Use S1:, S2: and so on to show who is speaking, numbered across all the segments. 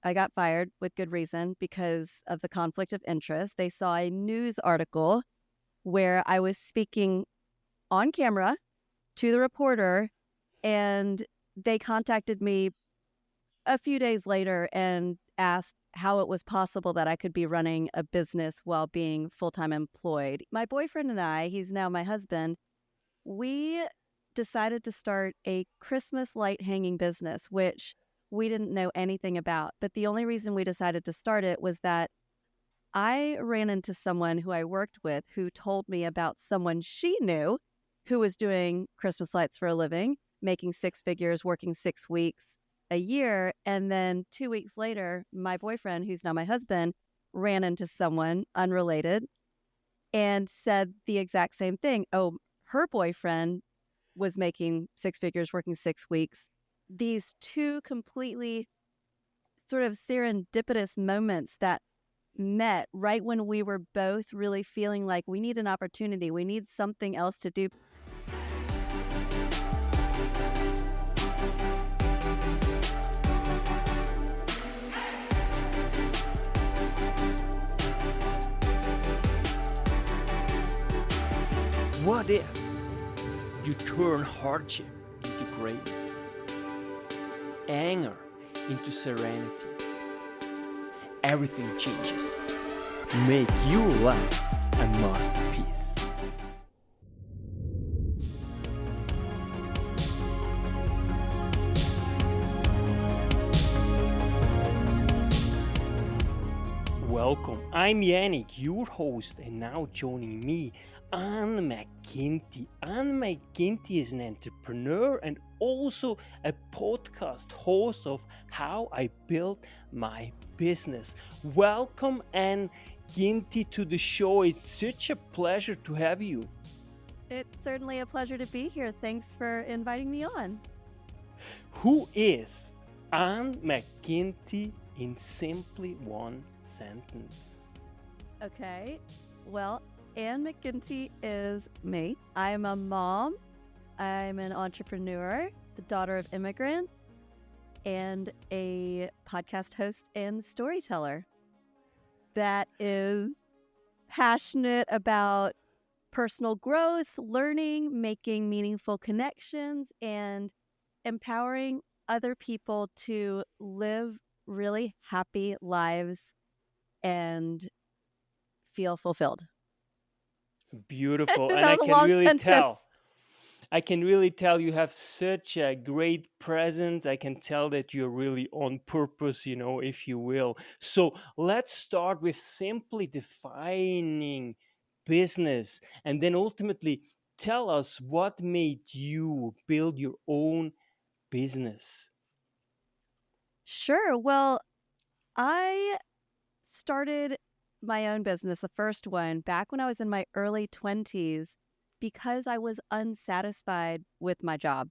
S1: I got fired with good reason because of the conflict of interest. They saw a news article where I was speaking on camera to the reporter, and they contacted me a few days later and asked how it was possible that I could be running a business while being full-time employed. My boyfriend and I, he's now my husband, we decided to start a Christmas light hanging business, which we didn't know anything about. But the only reason we decided to start it was that I ran into someone who I worked with who told me about someone she knew who was doing Christmas lights for a living, making six figures, working 6 weeks a year. And then 2 weeks later, my boyfriend, who's now my husband, ran into someone unrelated and said the exact same thing. Oh, her boyfriend was making six figures, working 6 weeks. These two completely sort of serendipitous moments that met right when we were both really feeling like we need an opportunity, we need something else to do.
S2: What if you turn hardship into greatness, anger into serenity? Everything changes. Make your life a masterpiece. Welcome, I'm Yannick, your host, and now joining me, Anne McGinty. Anne McGinty is an entrepreneur and also a podcast host of How I Built My Business. Welcome, Anne McGinty, to the show. It's such a pleasure to have you.
S1: It's certainly a pleasure to be here. Thanks for inviting me on.
S2: Who is Anne McGinty in simply one sentence?
S1: Okay, well, Anne McGinty is me. I'm a mom. I'm an entrepreneur, the daughter of immigrants, and a podcast host and storyteller that is passionate about personal growth, learning, making meaningful connections, and empowering other people to live really happy lives and feel fulfilled.
S2: Beautiful.
S1: That
S2: And I
S1: was a
S2: can
S1: long
S2: really
S1: sentence.
S2: tell. I can really tell you have such a great presence. I can tell that you're really on purpose, if you will. So let's start with simply defining business and then ultimately tell us what made you build your own business.
S1: Sure. Well, I started my own business, the first one, back when I was in my early 20s because I was unsatisfied with my job.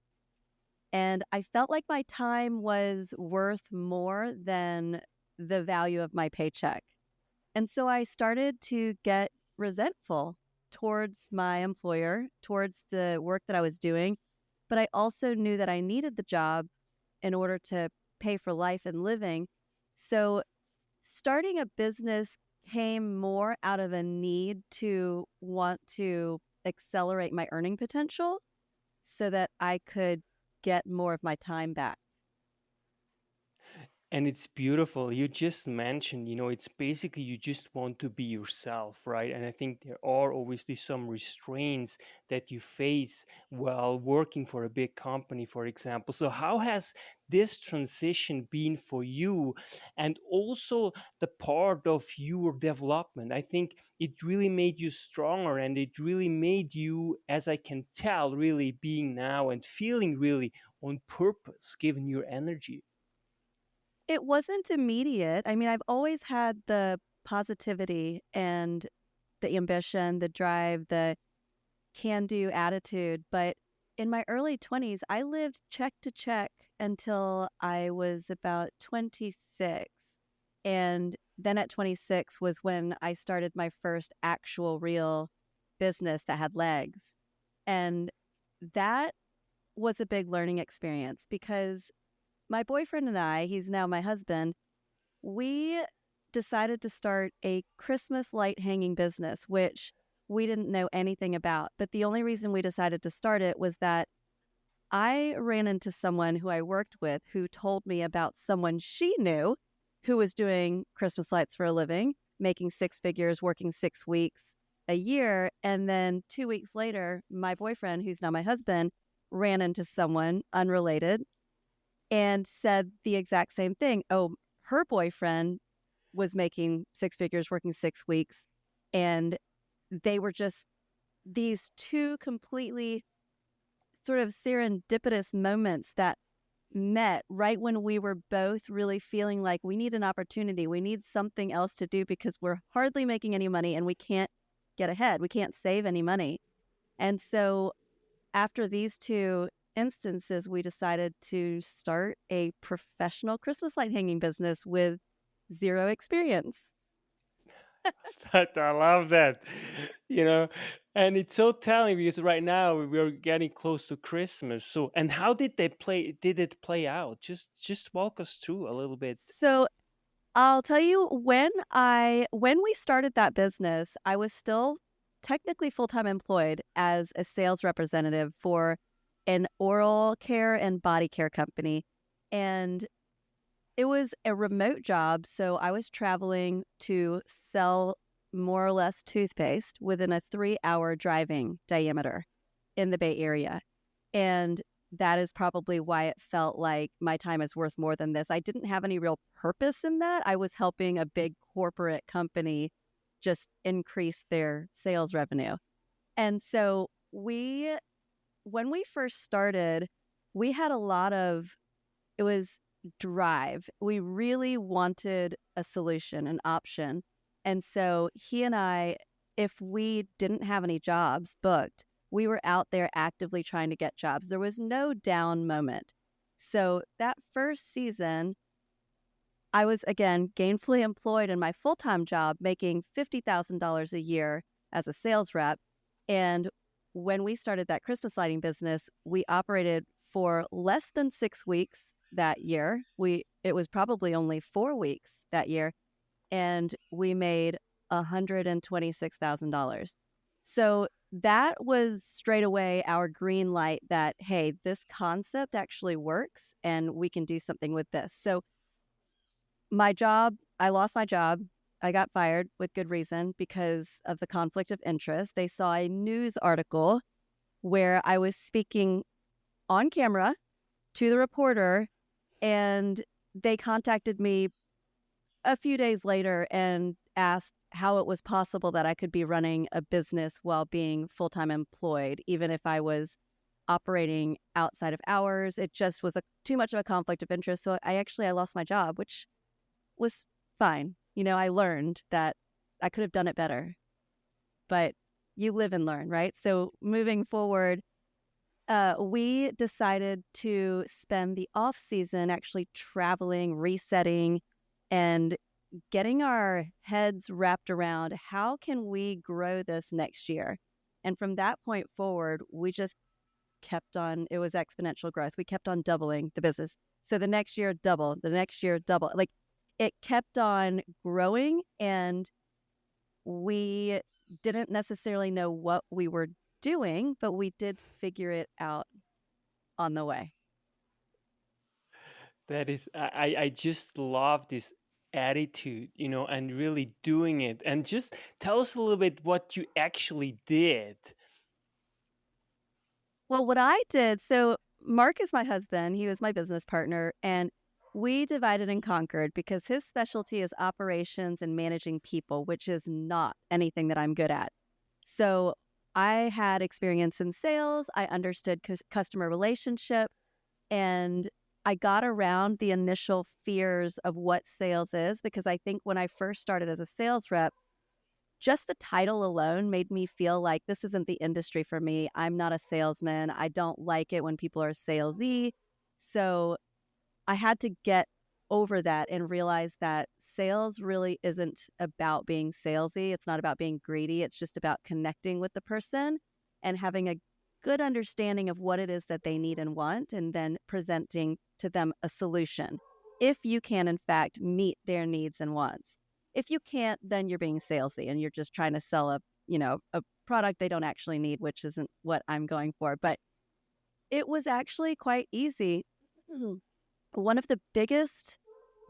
S1: And I felt like my time was worth more than the value of my paycheck. And so I started to get resentful towards my employer, towards the work that I was doing. But I also knew that I needed the job in order to pay for life and living. So starting a business came more out of a need to want to accelerate my earning potential so that I could get more of my time back.
S2: And it's beautiful. You just mentioned, it's basically you just want to be yourself, right? And I think there are obviously some restraints that you face while working for a big company, for example. So, how has this transition been for you? And also the part of your development. I think it really made you stronger and it really made you, as I can tell, really being now and feeling really on purpose, given your energy.
S1: It wasn't immediate. I mean, I've always had the positivity and the ambition, the drive, the can-do attitude. But in my early 20s, I lived check to check until I was about 26. And then at 26 was when I started my first actual real business that had legs. And that was a big learning experience because my boyfriend and I, he's now my husband, we decided to start a Christmas light hanging business, which we didn't know anything about. But the only reason we decided to start it was that I ran into someone who I worked with who told me about someone she knew who was doing Christmas lights for a living, making six figures, working 6 weeks a year. And then 2 weeks later, my boyfriend, who's now my husband, ran into someone unrelated and said the exact same thing. Oh, her boyfriend was making six figures, working 6 weeks. And they were just these two completely sort of serendipitous moments that met right when we were both really feeling like we need an opportunity. We need something else to do because we're hardly making any money and we can't get ahead. We can't save any money. And so after these two instances, we decided to start a professional Christmas light hanging business with zero experience.
S2: But I love that, you know, and it's so telling because right now we're getting close to Christmas. So, and how did they play? Did it play out? Just walk us through a little bit.
S1: So I'll tell you, when we started that business, I was still technically full-time employed as a sales representative for an oral care and body care company. And it was a remote job, so I was traveling to sell more or less toothpaste within a 3-hour driving diameter in the Bay Area. And that is probably why it felt like my time is worth more than this. I didn't have any real purpose in that. I was helping a big corporate company just increase their sales revenue. And so when we first started, we had a lot of, it was drive. We really wanted a solution, an option. And so he and I, if we didn't have any jobs booked, we were out there actively trying to get jobs. There was no down moment. So that first season, I was again gainfully employed in my full-time job, making $50,000 a year as a sales rep. And when we started that Christmas lighting business, we operated for less than 6 weeks that year. It was probably only 4 weeks that year, and we made $126,000. So that was straight away our green light that, hey, this concept actually works and we can do something with this. So I lost my job. I got fired with good reason because of the conflict of interest. They saw a news article where I was speaking on camera to the reporter, and they contacted me a few days later and asked how it was possible that I could be running a business while being full-time employed, even if I was operating outside of hours. It just was too much of a conflict of interest. So I lost my job, which was fine. I learned that I could have done it better, but you live and learn, right? So moving forward, we decided to spend the off season actually traveling, resetting, and getting our heads wrapped around how can we grow this next year. And from that point forward, we just kept on, it was exponential growth. We kept on doubling the business. So the next year, double, the next year, double. Like it kept on growing, and we didn't necessarily know what we were doing, but we did figure it out on the way.
S2: That is, I just love this attitude, and really doing it. And just tell us a little bit what you actually did.
S1: Well, what I did, so Mark is my husband. He was my business partner, and we divided and conquered because his specialty is operations and managing people, which is not anything that I'm good at. So I had experience in sales. I understood customer relationship, and I got around the initial fears of what sales is, because I think when I first started as a sales rep, just the title alone made me feel like this isn't the industry for me. I'm not a salesman. I don't like it when people are salesy. So I had to get over that and realize that sales really isn't about being salesy. It's not about being greedy. It's just about connecting with the person and having a good understanding of what it is that they need and want, and then presenting to them a solution. if you can, in fact, meet their needs and wants. If you can't, then you're being salesy and you're just trying to sell a product they don't actually need, which isn't what I'm going for. But it was actually quite easy. One of the biggest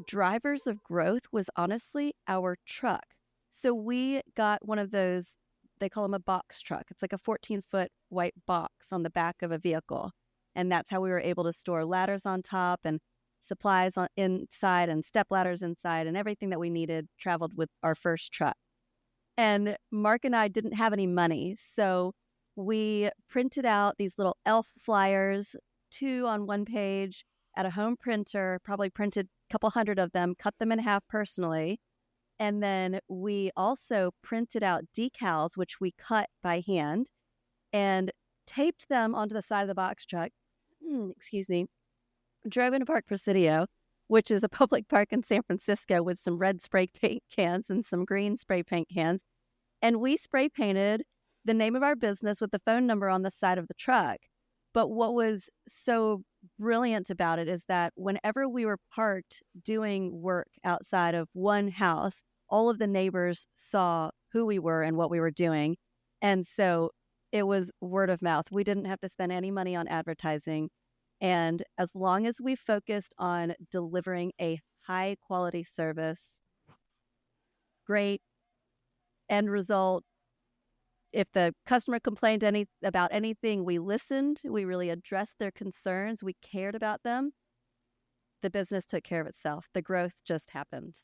S1: drivers of growth was honestly our truck. So we got one of those, they call them a box truck. It's like a 14-foot white box on the back of a vehicle. And that's how we were able to store ladders on top and supplies inside and step ladders inside, and everything that we needed traveled with our first truck. And Mark and I didn't have any money. So we printed out these little elf flyers, 2 on one page at a home printer, probably printed a couple hundred of them, cut them in half personally. And then we also printed out decals, which we cut by hand and taped them onto the side of the box truck. Excuse me. Drove into Park Presidio, which is a public park in San Francisco, with some red spray paint cans and some green spray paint cans. And we spray painted the name of our business with the phone number on the side of the truck. But what was so brilliant about it is that whenever we were parked doing work outside of one house, all of the neighbors saw who we were and what we were doing. And so it was word of mouth. We didn't have to spend any money on advertising. And as long as we focused on delivering a high quality service, great end result. If the customer complained about anything, we listened, we really addressed their concerns, we cared about them, the business took care of itself. The growth just happened.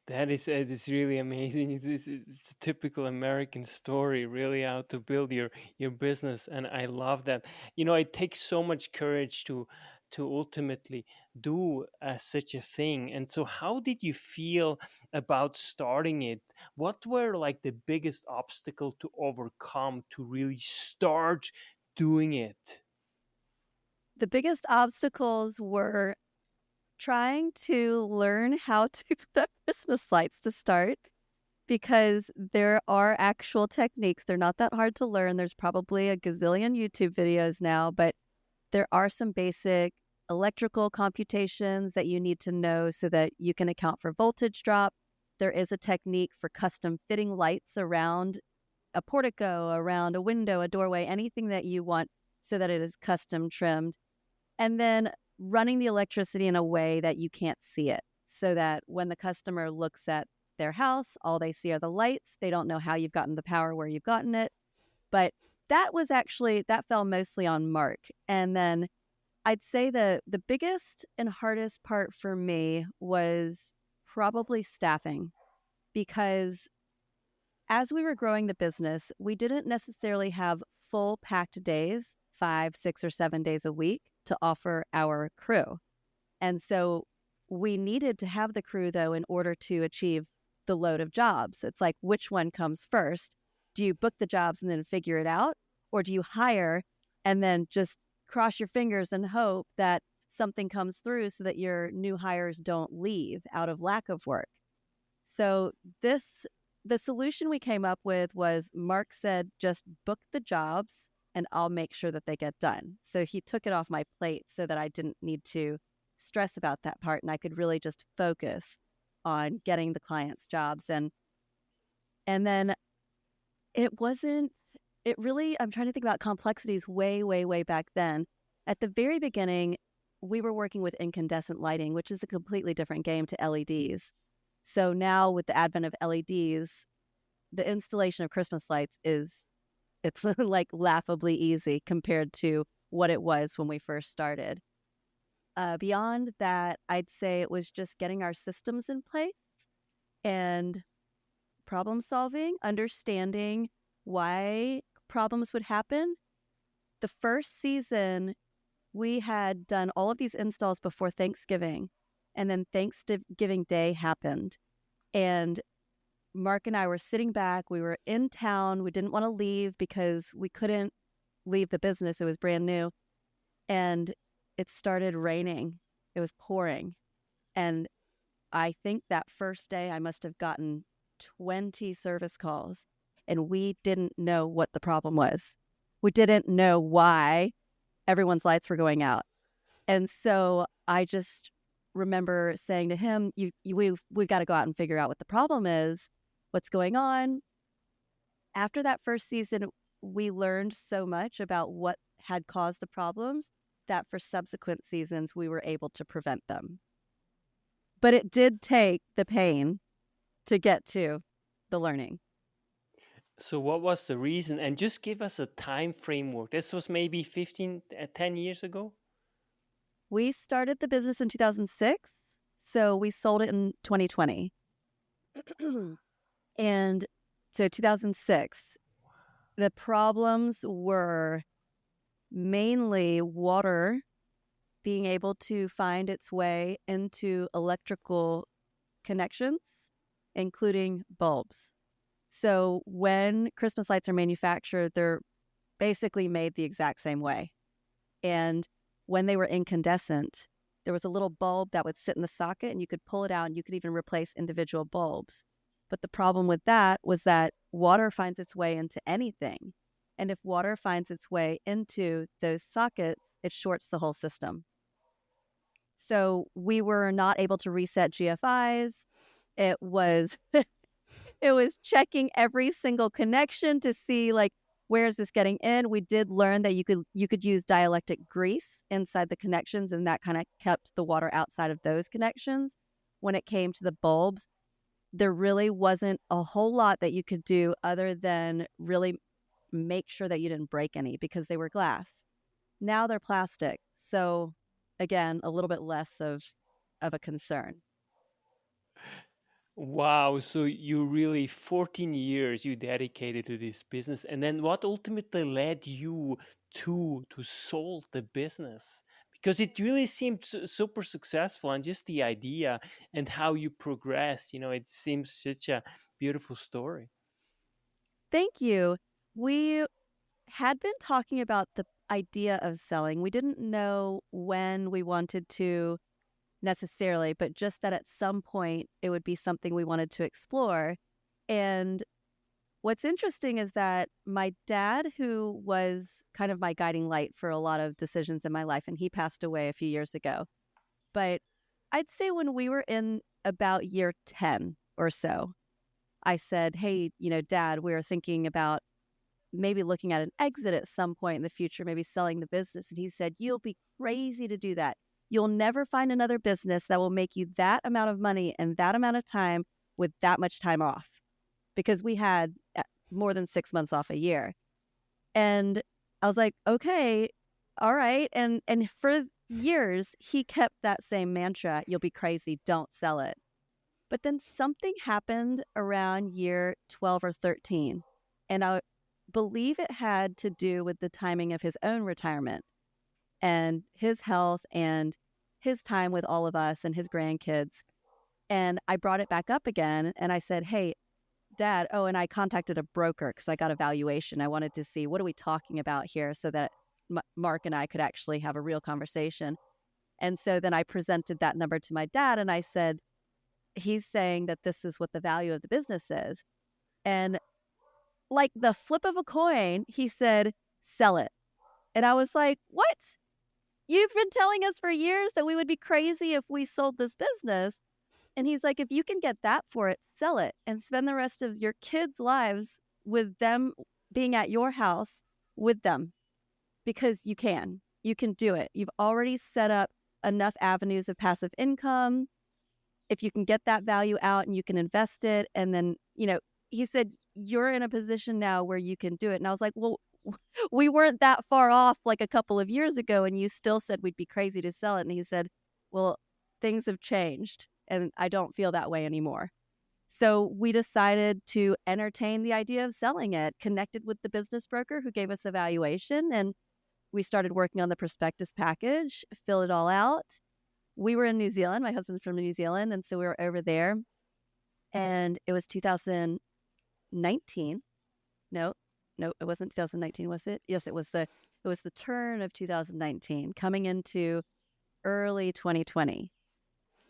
S2: That is really amazing. It's a typical American story, really, how to build your business, and I love that. It takes so much courage to ultimately do such a thing. And so, how did you feel about starting it? What were like the biggest obstacle to overcome to really start doing it?
S1: The biggest obstacles were trying to learn how to put up Christmas lights to start, because there are actual techniques. They're not that hard to learn. There's probably a gazillion YouTube videos now, but there are some basic electrical computations that you need to know so that you can account for voltage drop. There is a technique for custom fitting lights around a portico, around a window, a doorway, anything that you want, so that it is custom trimmed. And then running the electricity in a way that you can't see it, so that when the customer looks at their house, all they see are the lights. They don't know how you've gotten the power, where you've gotten it. But that fell mostly on Mark. And then I'd say the biggest and hardest part for me was probably staffing, because as we were growing the business, we didn't necessarily have full packed days, 5, 6, or 7 days a week to offer our crew. And so we needed to have the crew, though, in order to achieve the load of jobs. It's like, which one comes first? Do you book the jobs and then figure it out? Or do you hire and then just cross your fingers and hope that something comes through so that your new hires don't leave out of lack of work? So the solution we came up with was, Mark said, just book the jobs and I'll make sure that they get done. So he took it off my plate so that I didn't need to stress about that part, and I could really just focus on getting the clients' jobs. And then I'm trying to think about complexities way back then. At the very beginning, we were working with incandescent lighting, which is a completely different game to LEDs. So now with the advent of LEDs, the installation of Christmas lights it's like laughably easy compared to what it was when we first started. Beyond that, I'd say it was just getting our systems in place and problem solving, understanding why problems would happen. The first season, we had done all of these installs before Thanksgiving, and then Thanksgiving Day happened. And Mark and I were sitting back. We were in town. We didn't want to leave because we couldn't leave the business. It was brand new. And it started raining. It was pouring. And I think that first day I must have gotten 20 service calls, and we didn't know what the problem was. We didn't know why everyone's lights were going out. And so I just remember saying to him, we've got to go out and figure out what the problem is, what's going on. After that first season, we learned so much about what had caused the problems that for subsequent seasons, we were able to prevent them. But it did take the pain to get to the learning.
S2: So what was the reason? And just give us a time framework. This was maybe 10 years ago?
S1: We started the business in 2006, so we sold it in 2020. And so 2006, the problems were mainly water being able to find its way into electrical connections, including bulbs. So when Christmas lights are manufactured, they're basically made the exact same way. And when they were incandescent, there was a little bulb that would sit in the socket and you could pull it out and you could even replace individual bulbs. But the problem with that was that water finds its way into anything. And if water finds its way into those sockets, it shorts the whole system. So we were not able to reset GFIs. It was it was checking every single connection to see like where is this getting in. We did learn that you could use dielectric grease inside the connections, and that kind of kept the water outside of those connections. When it came to the bulbs, there really wasn't a whole lot that you could do other than really make sure that you didn't break any because they were glass. Now they're plastic. So again, a little bit less of a concern.
S2: Wow, so you really 14 years you dedicated to this business. And then what ultimately led you to solve the business? Because it really seemed super successful, and just the idea and how you progressed, it seems such a beautiful story.
S1: Thank you. We had been talking about the idea of selling. We didn't know when we wanted to necessarily, but just that at some point it would be something we wanted to explore. And what's interesting is that my dad, who was kind of my guiding light for a lot of decisions in my life, and he passed away a few years ago. But I'd say when we were in about year 10 or so, I said, hey, Dad, we were thinking about maybe looking at an exit at some point in the future, maybe selling the business. And he said, you'll be crazy to do that. You'll never find another business that will make you that amount of money and that amount of time with that much time off, because we had more than 6 months off a year. And I was like, okay, all right. And for years, he kept that same mantra, you'll be crazy, don't sell it. But then something happened around year 12 or 13. And I believe it had to do with the timing of his own retirement and his health and his time with all of us and his grandkids. And I brought it back up again and I said, hey, Dad, oh, and I contacted a broker because I got a valuation. I wanted to see what are we talking about here so that Mark and I could actually have a real conversation. And so then I presented that number to my dad and I said, he's saying that this is what the value of the business is. And like the flip of a coin, he said, sell it. And I was like, what? You've been telling us for years that we would be crazy if we sold this business. And he's like, if you can get that for it, sell it and spend the rest of your kids' lives with them being at your house with them, because you can do it. You've already set up enough avenues of passive income. If you can get that value out and you can invest it, and then, he said, you're in a position now where you can do it. And I was like, well, we weren't that far off like a couple of years ago, and you still said we'd be crazy to sell it. And he said, well, things have changed and I don't feel that way anymore. So we decided to entertain the idea of selling it, connected with the business broker who gave us a valuation, and we started working on the prospectus package, fill it all out. We were in New Zealand. My husband's from New Zealand, and so we were over there. And it was 2019. No, it wasn't 2019, was it? Yes, it was the turn of 2019, coming into early 2020.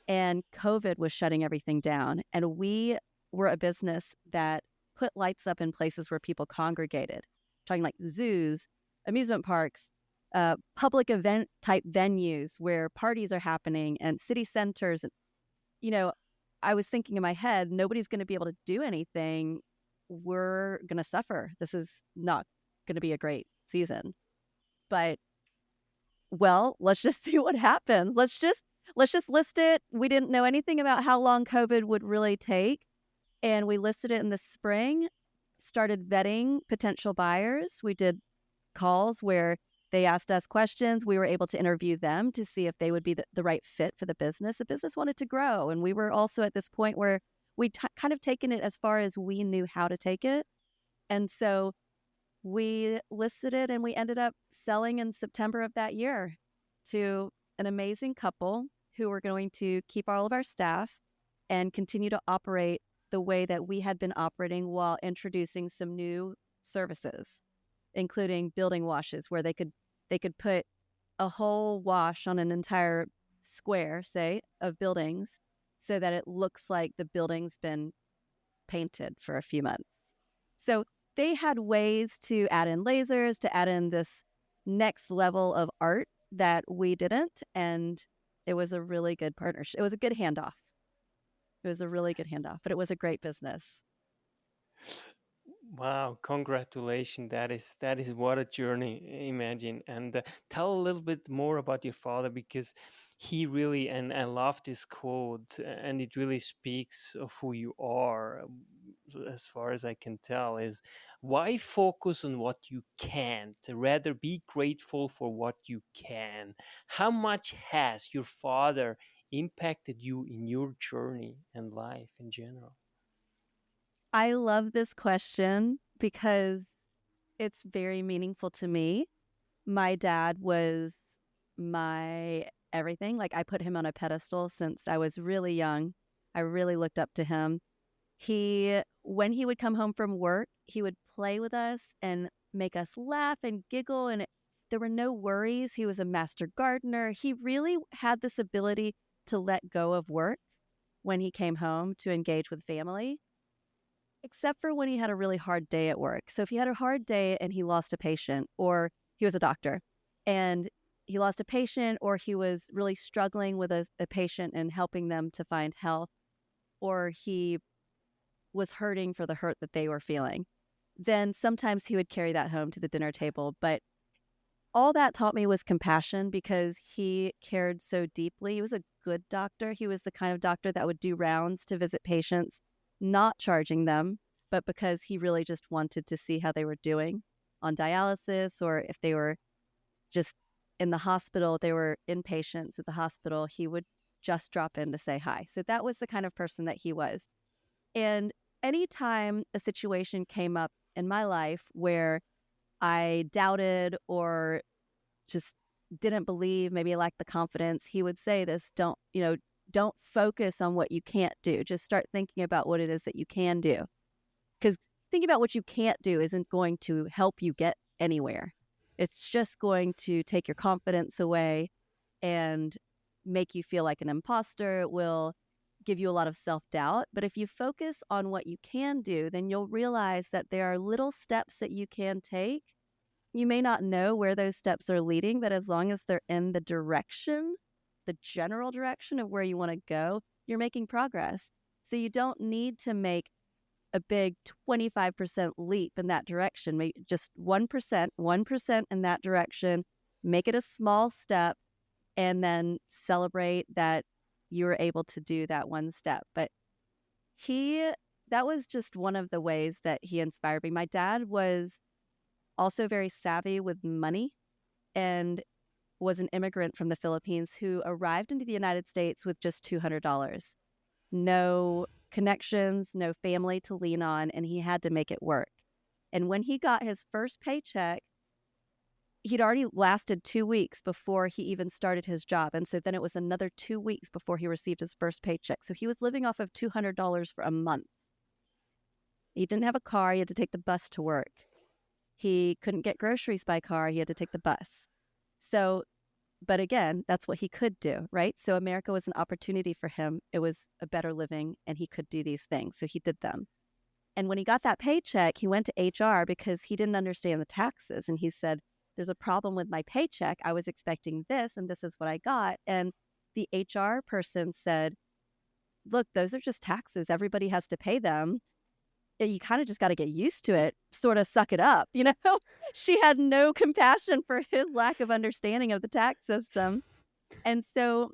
S1: And COVID was shutting everything down. And we were a business that put lights up in places where people congregated, talking like zoos, amusement parks, public event type venues where parties are happening and city centers. You know, I was thinking in my head, nobody's going to be able to do anything. We're going to suffer. This is not going to be a great season. But, well, let's just see what happens. Let's just list it. We didn't know anything about how long COVID would really take. And we listed it in the spring, started vetting potential buyers. We did calls where they asked us questions. We were able to interview them to see if they would be the right fit for the business. The business wanted to grow. And we were also at this point where we'd kind of taken it as far as we knew how to take it. And so we listed it and we ended up selling in September of that year to an amazing couple who were going to keep all of our staff and continue to operate the way that we had been operating while introducing some new services, including building washes, where they could put a whole wash on an entire square, say, of buildings, so that it looks like the building's been painted for a few months. So they had ways to add in lasers, to add in this next level of art that we didn't, and it was a really good partnership. It was a good handoff. It was a really good handoff, but it was a great business.
S2: Wow, congratulations. That is what a journey, imagine. And tell a little bit more about your father, because he really, and I love this quote, and it really speaks of who you are, as far as I can tell, is why focus on what you can't, rather be grateful for what you can. How much has your father impacted you in your journey and life in general?
S1: I love this question because it's very meaningful to me. My dad was my everything. Like, I put him on a pedestal since I was really young. I really looked up to him. When he would come home from work, he would play with us and make us laugh and giggle. And there were no worries. He was a master gardener. He really had this ability to let go of work when he came home to engage with family, except for when he had a really hard day at work. So if he had a hard day and he lost a patient, or he was a doctor and he lost a patient, or he was really struggling with a patient and helping them to find health, or he was hurting for the hurt that they were feeling, then sometimes he would carry that home to the dinner table. But all that taught me was compassion, because he cared so deeply. He was a good doctor. He was the kind of doctor that would do rounds to visit patients, not charging them, but because he really just wanted to see how they were doing on dialysis, or if they were just in the hospital, they were inpatients at the hospital, he would just drop in to say hi. So that was the kind of person that he was. And anytime a situation came up in my life where I doubted or just didn't believe, maybe lacked the confidence, he would say this: don't focus on what you can't do. Just start thinking about what it is that you can do. Because thinking about what you can't do isn't going to help you get anywhere. It's just going to take your confidence away and make you feel like an imposter. It will give you a lot of self-doubt. But if you focus on what you can do, then you'll realize that there are little steps that you can take. You may not know where those steps are leading, but as long as they're in the direction, the general direction of where you want to go, you're making progress. So you don't need to make a big 25% leap in that direction. Maybe just 1% in that direction. Make it a small step, and then celebrate that you were able to do that one step. But that was just one of the ways that he inspired me. My dad was also very savvy with money, and was an immigrant from the Philippines who arrived into the United States with just $200. No connections, no family to lean on, and he had to make it work. And when he got his first paycheck, he'd already lasted 2 weeks before he even started his job. And so then it was another 2 weeks before he received his first paycheck. So he was living off of $200 for a month. He didn't have a car. He had to take the bus to work. He couldn't get groceries by car. He had to take the bus. So, but again, that's what he could do, right? So America was an opportunity for him. It was a better living, and he could do these things. So he did them. And when he got that paycheck, he went to HR because he didn't understand the taxes. And he said, there's a problem with my paycheck. I was expecting this, and this is what I got. And the HR person said, look, those are just taxes. Everybody has to pay them. You kind of just got to get used to it, sort of suck it up. She had no compassion for his lack of understanding of the tax system. And so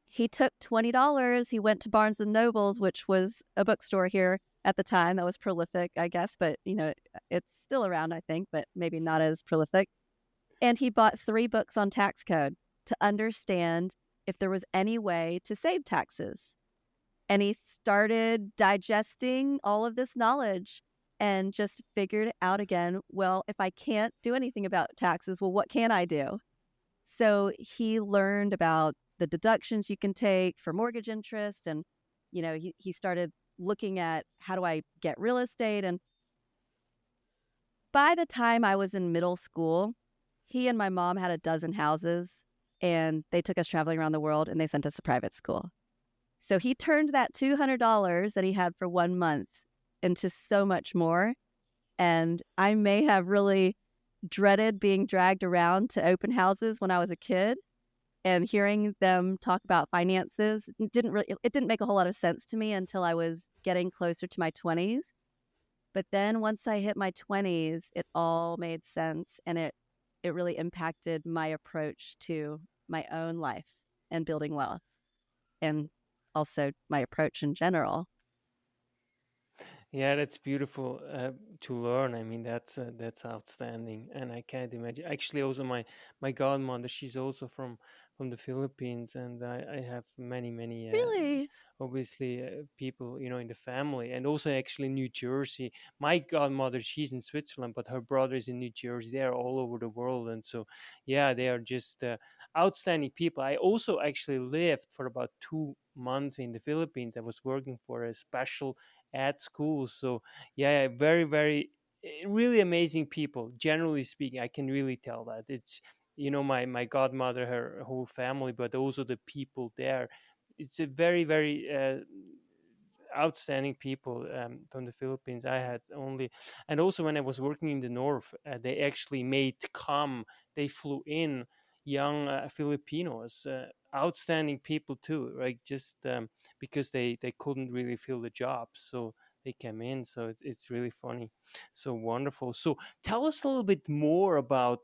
S1: he took $20. He went to Barnes and Nobles, which was a bookstore here at the time that was prolific, I guess. But, it's still around, I think, but maybe not as prolific. And he bought 3 books on tax code to understand if there was any way to save taxes. And he started digesting all of this knowledge and just figured out again, well, if I can't do anything about taxes, well, what can I do? So he learned about the deductions you can take for mortgage interest. And, he started looking at how do I get real estate. And by the time I was in middle school, he and my mom had a dozen houses, and they took us traveling around the world, and they sent us to private school. So he turned that $200 that he had for 1 month into so much more. And I may have really dreaded being dragged around to open houses when I was a kid, and hearing them talk about finances didn't make a whole lot of sense to me until I was getting closer to my 20s. But then once I hit my 20s, it all made sense, and it really impacted my approach to my own life and building wealth, and also my approach in general.
S2: Yeah, that's beautiful to learn. I mean, that's outstanding, and I can't imagine. Actually, also my godmother, she's also from the Philippines, and I have many
S1: Really?
S2: obviously people in the family, and also actually New Jersey. My godmother, she's in Switzerland, but her brother is in New Jersey. They are all over the world, and so yeah, they are just outstanding people. I also actually lived for about 2 months in the Philippines. I was working for a special at school. So yeah, very, very really amazing people. Generally speaking, I can really tell that it's my godmother, her whole family, but also the people there. It's a very, very outstanding people from the Philippines. I had only, and also when I was working in the north, they actually they flew in young Filipinos, outstanding people too, right? Just because they couldn't really fill the job, so they came in. So it's really funny, so wonderful. So tell us a little bit more about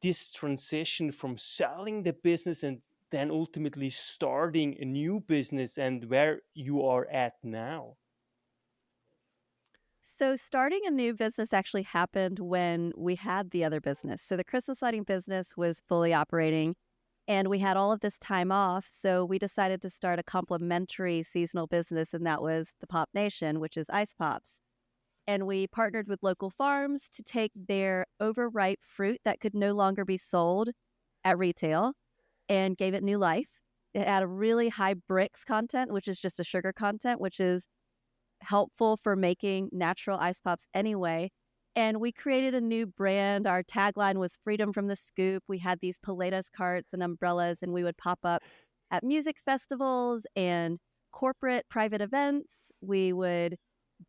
S2: this transition from selling the business and then ultimately starting a new business and where you are at now.
S1: So starting a new business actually happened when we had the other business. So the Christmas lighting business was fully operating, and we had all of this time off. So we decided to start a complementary seasonal business, and that was the Pop Nation, which is ice pops. And we partnered with local farms to take their overripe fruit that could no longer be sold at retail and gave it new life. It had a really high bricks content, which is just a sugar content, which is helpful for making natural ice pops anyway. And we created a new brand. Our tagline was freedom from the scoop. We had these Paletas carts and umbrellas, and we would pop up at music festivals and corporate private events. We would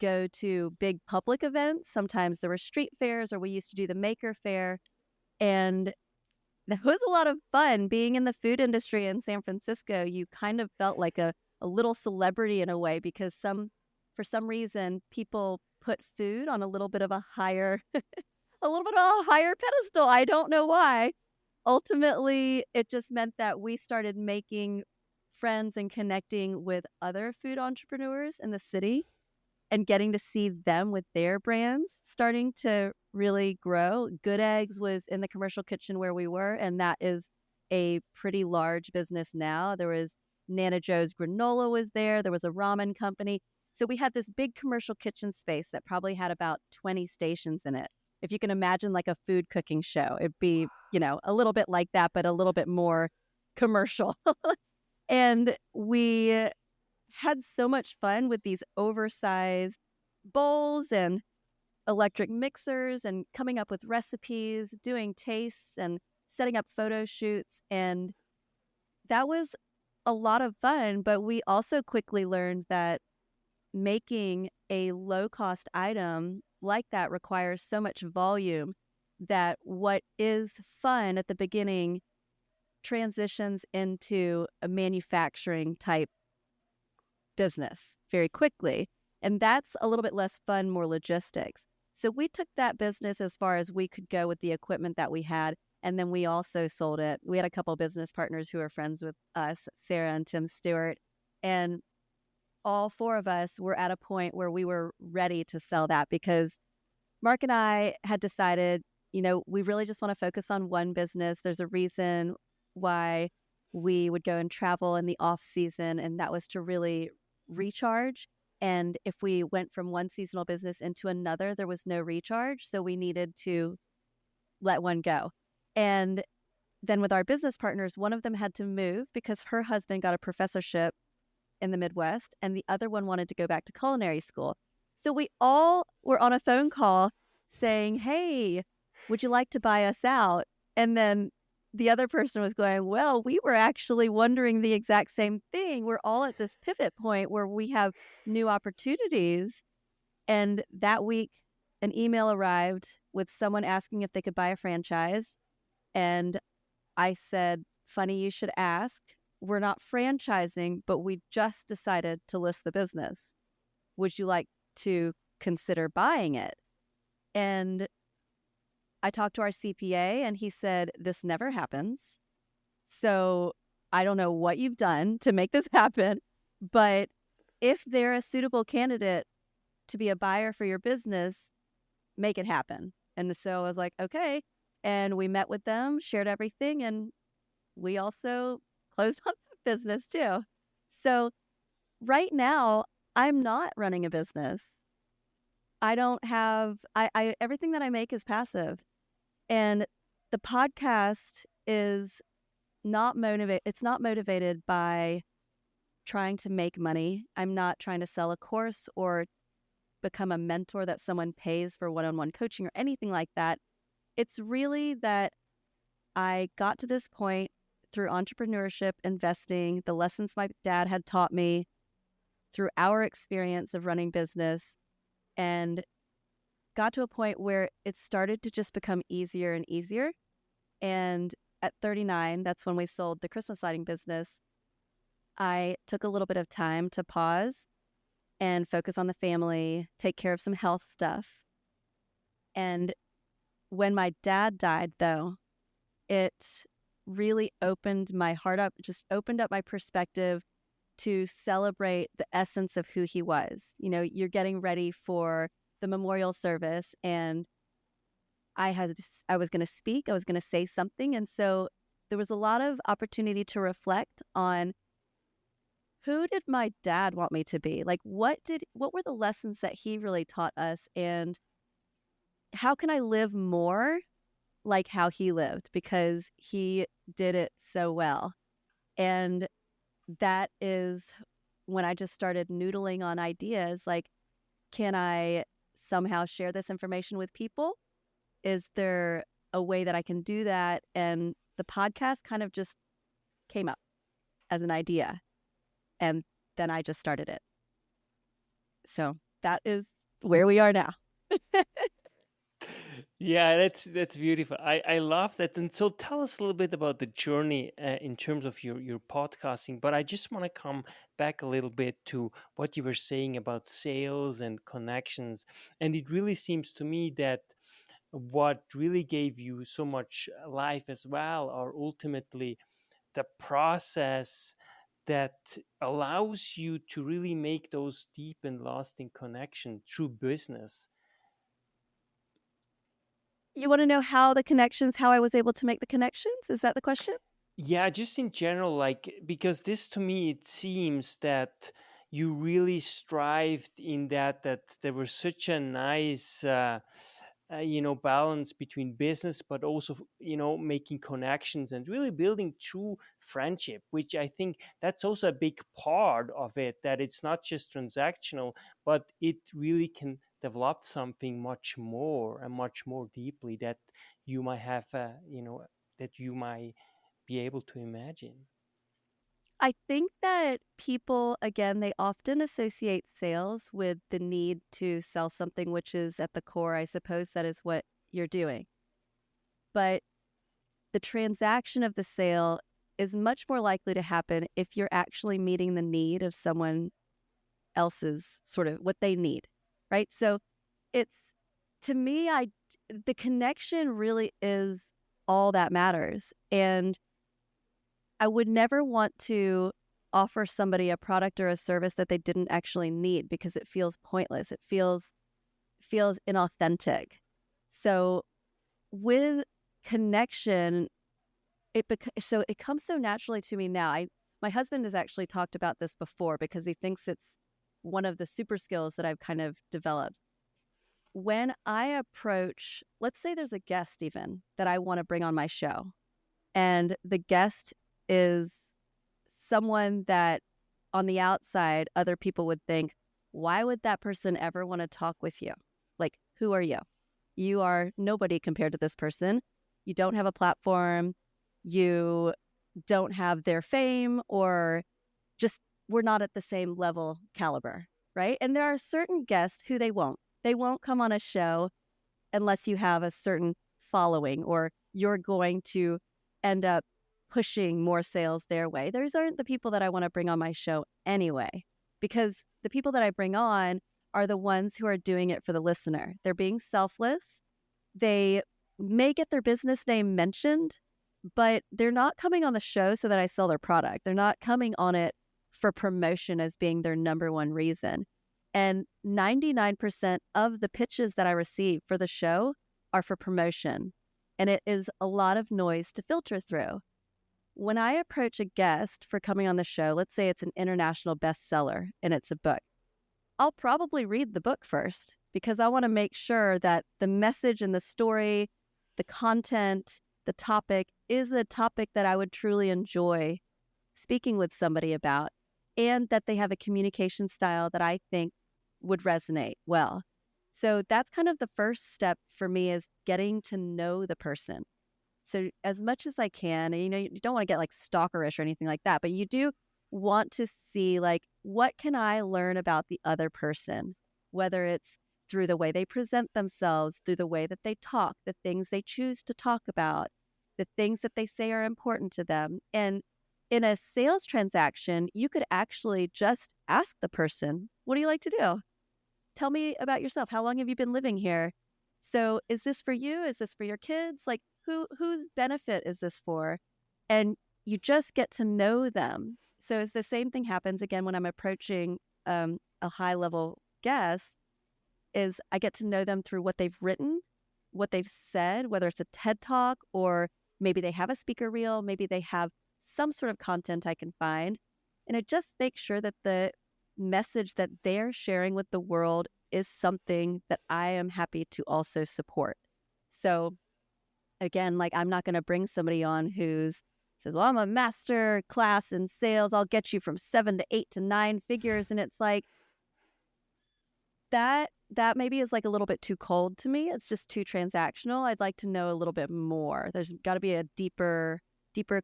S1: go to big public events. Sometimes there were street fairs, or we used to do the Maker Fair. And that was a lot of fun. Being in the food industry in San Francisco, you kind of felt like a little celebrity in a way, because for some reason, people put food on a little bit of a higher pedestal. I don't know why. Ultimately, it just meant that we started making friends and connecting with other food entrepreneurs in the city, and getting to see them with their brands starting to really grow. Good Eggs was in the commercial kitchen where we were, and that is a pretty large business now. There was Nana Joe's Granola was there. There was a ramen company. So we had this big commercial kitchen space that probably had about 20 stations in it. If you can imagine like a food cooking show, it'd be, a little bit like that, but a little bit more commercial. And we had so much fun with these oversized bowls and electric mixers, and coming up with recipes, doing tastes, and setting up photo shoots. And that was a lot of fun. But we also quickly learned that making a low-cost item like that requires so much volume. that what is fun at the beginning transitions into a manufacturing type business very quickly. And that's a little bit less fun, more logistics. So we took that business as far as we could go with the equipment that we had. And then we also sold it. We had a couple of business partners who are friends with us, Sarah and Tim Stewart. And all four of us were at a point where we were ready to sell that because Mark and I had decided, we really just want to focus on one business. There's a reason why we would go and travel in the off season, and that was to really recharge. And if we went from one seasonal business into another, there was no recharge. So we needed to let one go. And then with our business partners, one of them had to move because her husband got a professorship in the Midwest, and the other one wanted to go back to culinary school. So we all were on a phone call saying, hey, would you like to buy us out? And then the other person was going, well, we were actually wondering the exact same thing. We're all at this pivot point where we have new opportunities. And that week, an email arrived with someone asking if they could buy a franchise. And I said, funny you should ask. We're not franchising, but we just decided to list the business. Would you like to consider buying it? And I talked to our CPA and he said, this never happens. So I don't know what you've done to make this happen, but if they're a suitable candidate to be a buyer for your business, make it happen. And so I was like, okay. And we met with them, shared everything, and we also closed on the business too. So right now, I'm not running a business. I don't have, I everything that I make is passive. And the podcast is it's not motivated by trying to make money. I'm not trying to sell a course or become a mentor that someone pays for one-on-one coaching or anything like that. It's really that I got to this point through entrepreneurship, investing, the lessons my dad had taught me, through our experience of running business, and got to a point where it started to just become easier and easier. And at 39, that's when we sold the Christmas lighting business. I took a little bit of time to pause and focus on the family, take care of some health stuff. And when my dad died, though, it really opened my heart up, just opened up my perspective to celebrate the essence of who he was. You're getting ready for the memorial service, and I was going to speak, I was going to say something. And so there was a lot of opportunity to reflect on who did my dad want me to be? Like, what were the lessons that he really taught us? And how can I live more like how he lived? Because he did it so well. And that is when I just started noodling on ideas like, can I somehow share this information with people? Is there a way that I can do that? And the podcast kind of just came up as an idea. And then I just started it. So that is where we are now.
S2: Yeah, that's beautiful. I love that. And so tell us a little bit about the journey in terms of your podcasting. But I just want to come back a little bit to what you were saying about sales and connections. And it really seems to me that what really gave you so much life as well are ultimately the process that allows you to really make those deep and lasting connections through business.
S1: You want to know how I was able to make the connections? Is that the question?
S2: Yeah, just in general, like, because this to me, it seems that you really strived in that there was such a nice, balance between business, but also, making connections and really building true friendship, which I think that's also a big part of it, that it's not just transactional, but it really can develop something much more and much more deeply that you might have, that you might be able to imagine.
S1: I think that people, again, they often associate sales with the need to sell something, which is at the core, I suppose that is what you're doing. but the transaction of the sale is much more likely to happen if you're actually meeting the need of someone else's sort of what they need, right? So it's, to me, the connection really is all that matters. And I would never want to offer somebody a product or a service that they didn't actually need, because it feels pointless. It feels inauthentic. So with connection, so it comes so naturally to me now. My husband has actually talked about this before because he thinks it's one of the super skills that I've kind of developed. When I approach, let's say there's a guest even that I want to bring on my show, and the guest is someone that on the outside, other people would think, why would that person ever want to talk with you? Like, who are you? You are nobody compared to this person. You don't have a platform. You don't have their fame, or just we're not at the same level caliber, right? And there are certain guests who they won't come on a show unless you have a certain following, or you're going to end up pushing more sales their way. Those aren't the people that I want to bring on my show anyway, because the people that I bring on are the ones who are doing it for the listener. They're being selfless. They may get their business name mentioned, but they're not coming on the show so that I sell their product. They're not coming on it for promotion as being their number one reason. And 99% of the pitches that I receive for the show are for promotion. And it is a lot of noise to filter through. When I approach a guest for coming on the show, let's say it's an international bestseller and it's a book, I'll probably read the book first, because I want to make sure that the message and the story, the content, the topic is a topic that I would truly enjoy speaking with somebody about, and that they have a communication style that I think would resonate well. So that's kind of the first step for me, is getting to know the person. So as much as I can, and you don't want to get like stalkerish or anything like that, but you do want to see, like, what can I learn about the other person, whether it's through the way they present themselves, through the way that they talk, the things they choose to talk about, the things that they say are important to them. And in a sales transaction, you could actually just ask the person, what do you like to do? Tell me about yourself. How long have you been living here? So is this for you? Is this for your kids? Like, whose benefit is this for? And you just get to know them. So it's the same thing happens again when I'm approaching a high level guest, is I get to know them through what they've written, what they've said, whether it's a TED Talk, or maybe they have a speaker reel, maybe they have some sort of content I can find. And it just makes sure that the message that they're sharing with the world is something that I am happy to also support. So again, like, I'm not going to bring somebody on who's says, well, I'm a master class in sales. I'll get you from 7 to 8 to 9 figures. And it's like, that maybe is like a little bit too cold to me. It's just too transactional. I'd like to know a little bit more. There's got to be a deeper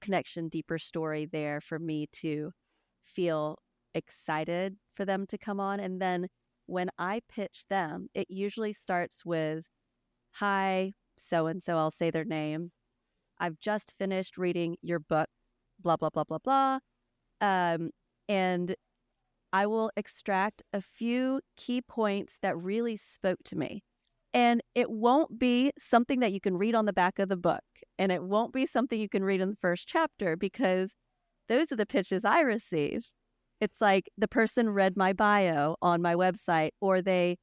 S1: connection, deeper story there for me to feel excited for them to come on. And then when I pitch them, it usually starts with, hi, so-and-so, I'll say their name. I've just finished reading your book, blah, blah, blah, blah, blah. And I will extract a few key points that really spoke to me. And it won't be something that you can read on the back of the book. And it won't be something you can read in the first chapter, because those are the pitches I received. It's like the person read my bio on my website, or they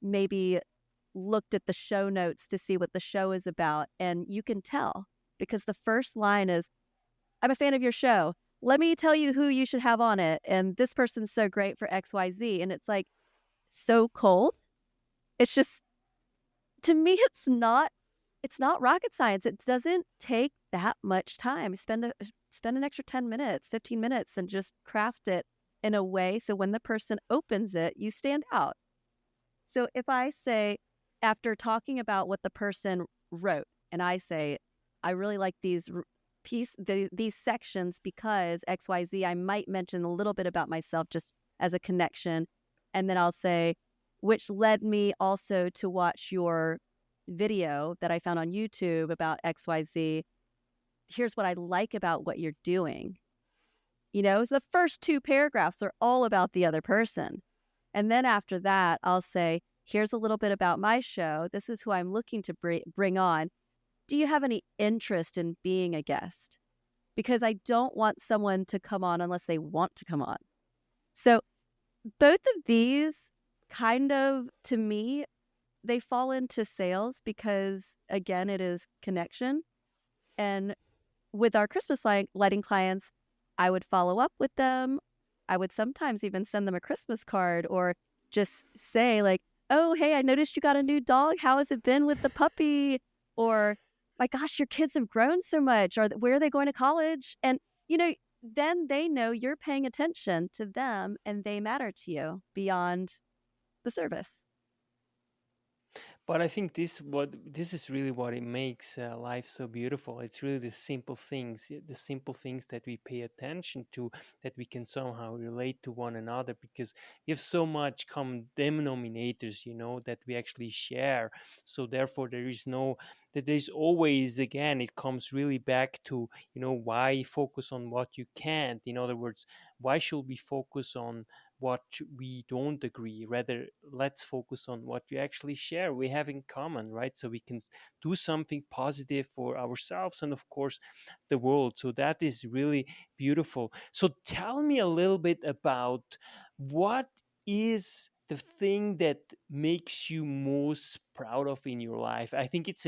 S1: maybe looked at the show notes to see what the show is about. And you can tell, because the first line is, I'm a fan of your show. Let me tell you who you should have on it. And this person's so great for XYZ. And it's like, so cold. It's just, to me, it's not rocket science. It doesn't take that much time. Spend an extra 10 minutes, 15 minutes, and just craft it in a way so when the person opens it, you stand out. So if I say, after talking about what the person wrote, and I say, I really like these sections because XYZ, I might mention a little bit about myself just as a connection. And then I'll say, which led me also to watch your video that I found on YouTube about XYZ. Here's what I like about what you're doing. The first two paragraphs are all about the other person. And then after that, I'll say, here's a little bit about my show. This is who I'm looking to bring on. Do you have any interest in being a guest? Because I don't want someone to come on unless they want to come on. So both of these kind of, to me, they fall into sales because, again, it is connection. And with our Christmas lighting clients, I would follow up with them. I would sometimes even send them a Christmas card or just say like, oh, hey, I noticed you got a new dog. How has it been with the puppy? Or, my gosh, your kids have grown so much. Or where are they going to college? And, then they know you're paying attention to them and they matter to you beyond the service.
S2: But I think this is really what it makes life so beautiful. It's really the simple things that we pay attention to, that we can somehow relate to one another, because we have so much common denominators, that we actually share. So therefore, there's always, again, it comes really back to, why focus on what you can't. In other words, why should we focus on what we don't agree? Rather, let's focus on what we actually share, we have in common, right? So we can do something positive for ourselves and, of course, the world. So that is really beautiful. So tell me a little bit about what is the thing that makes you most proud of in your life. I think it's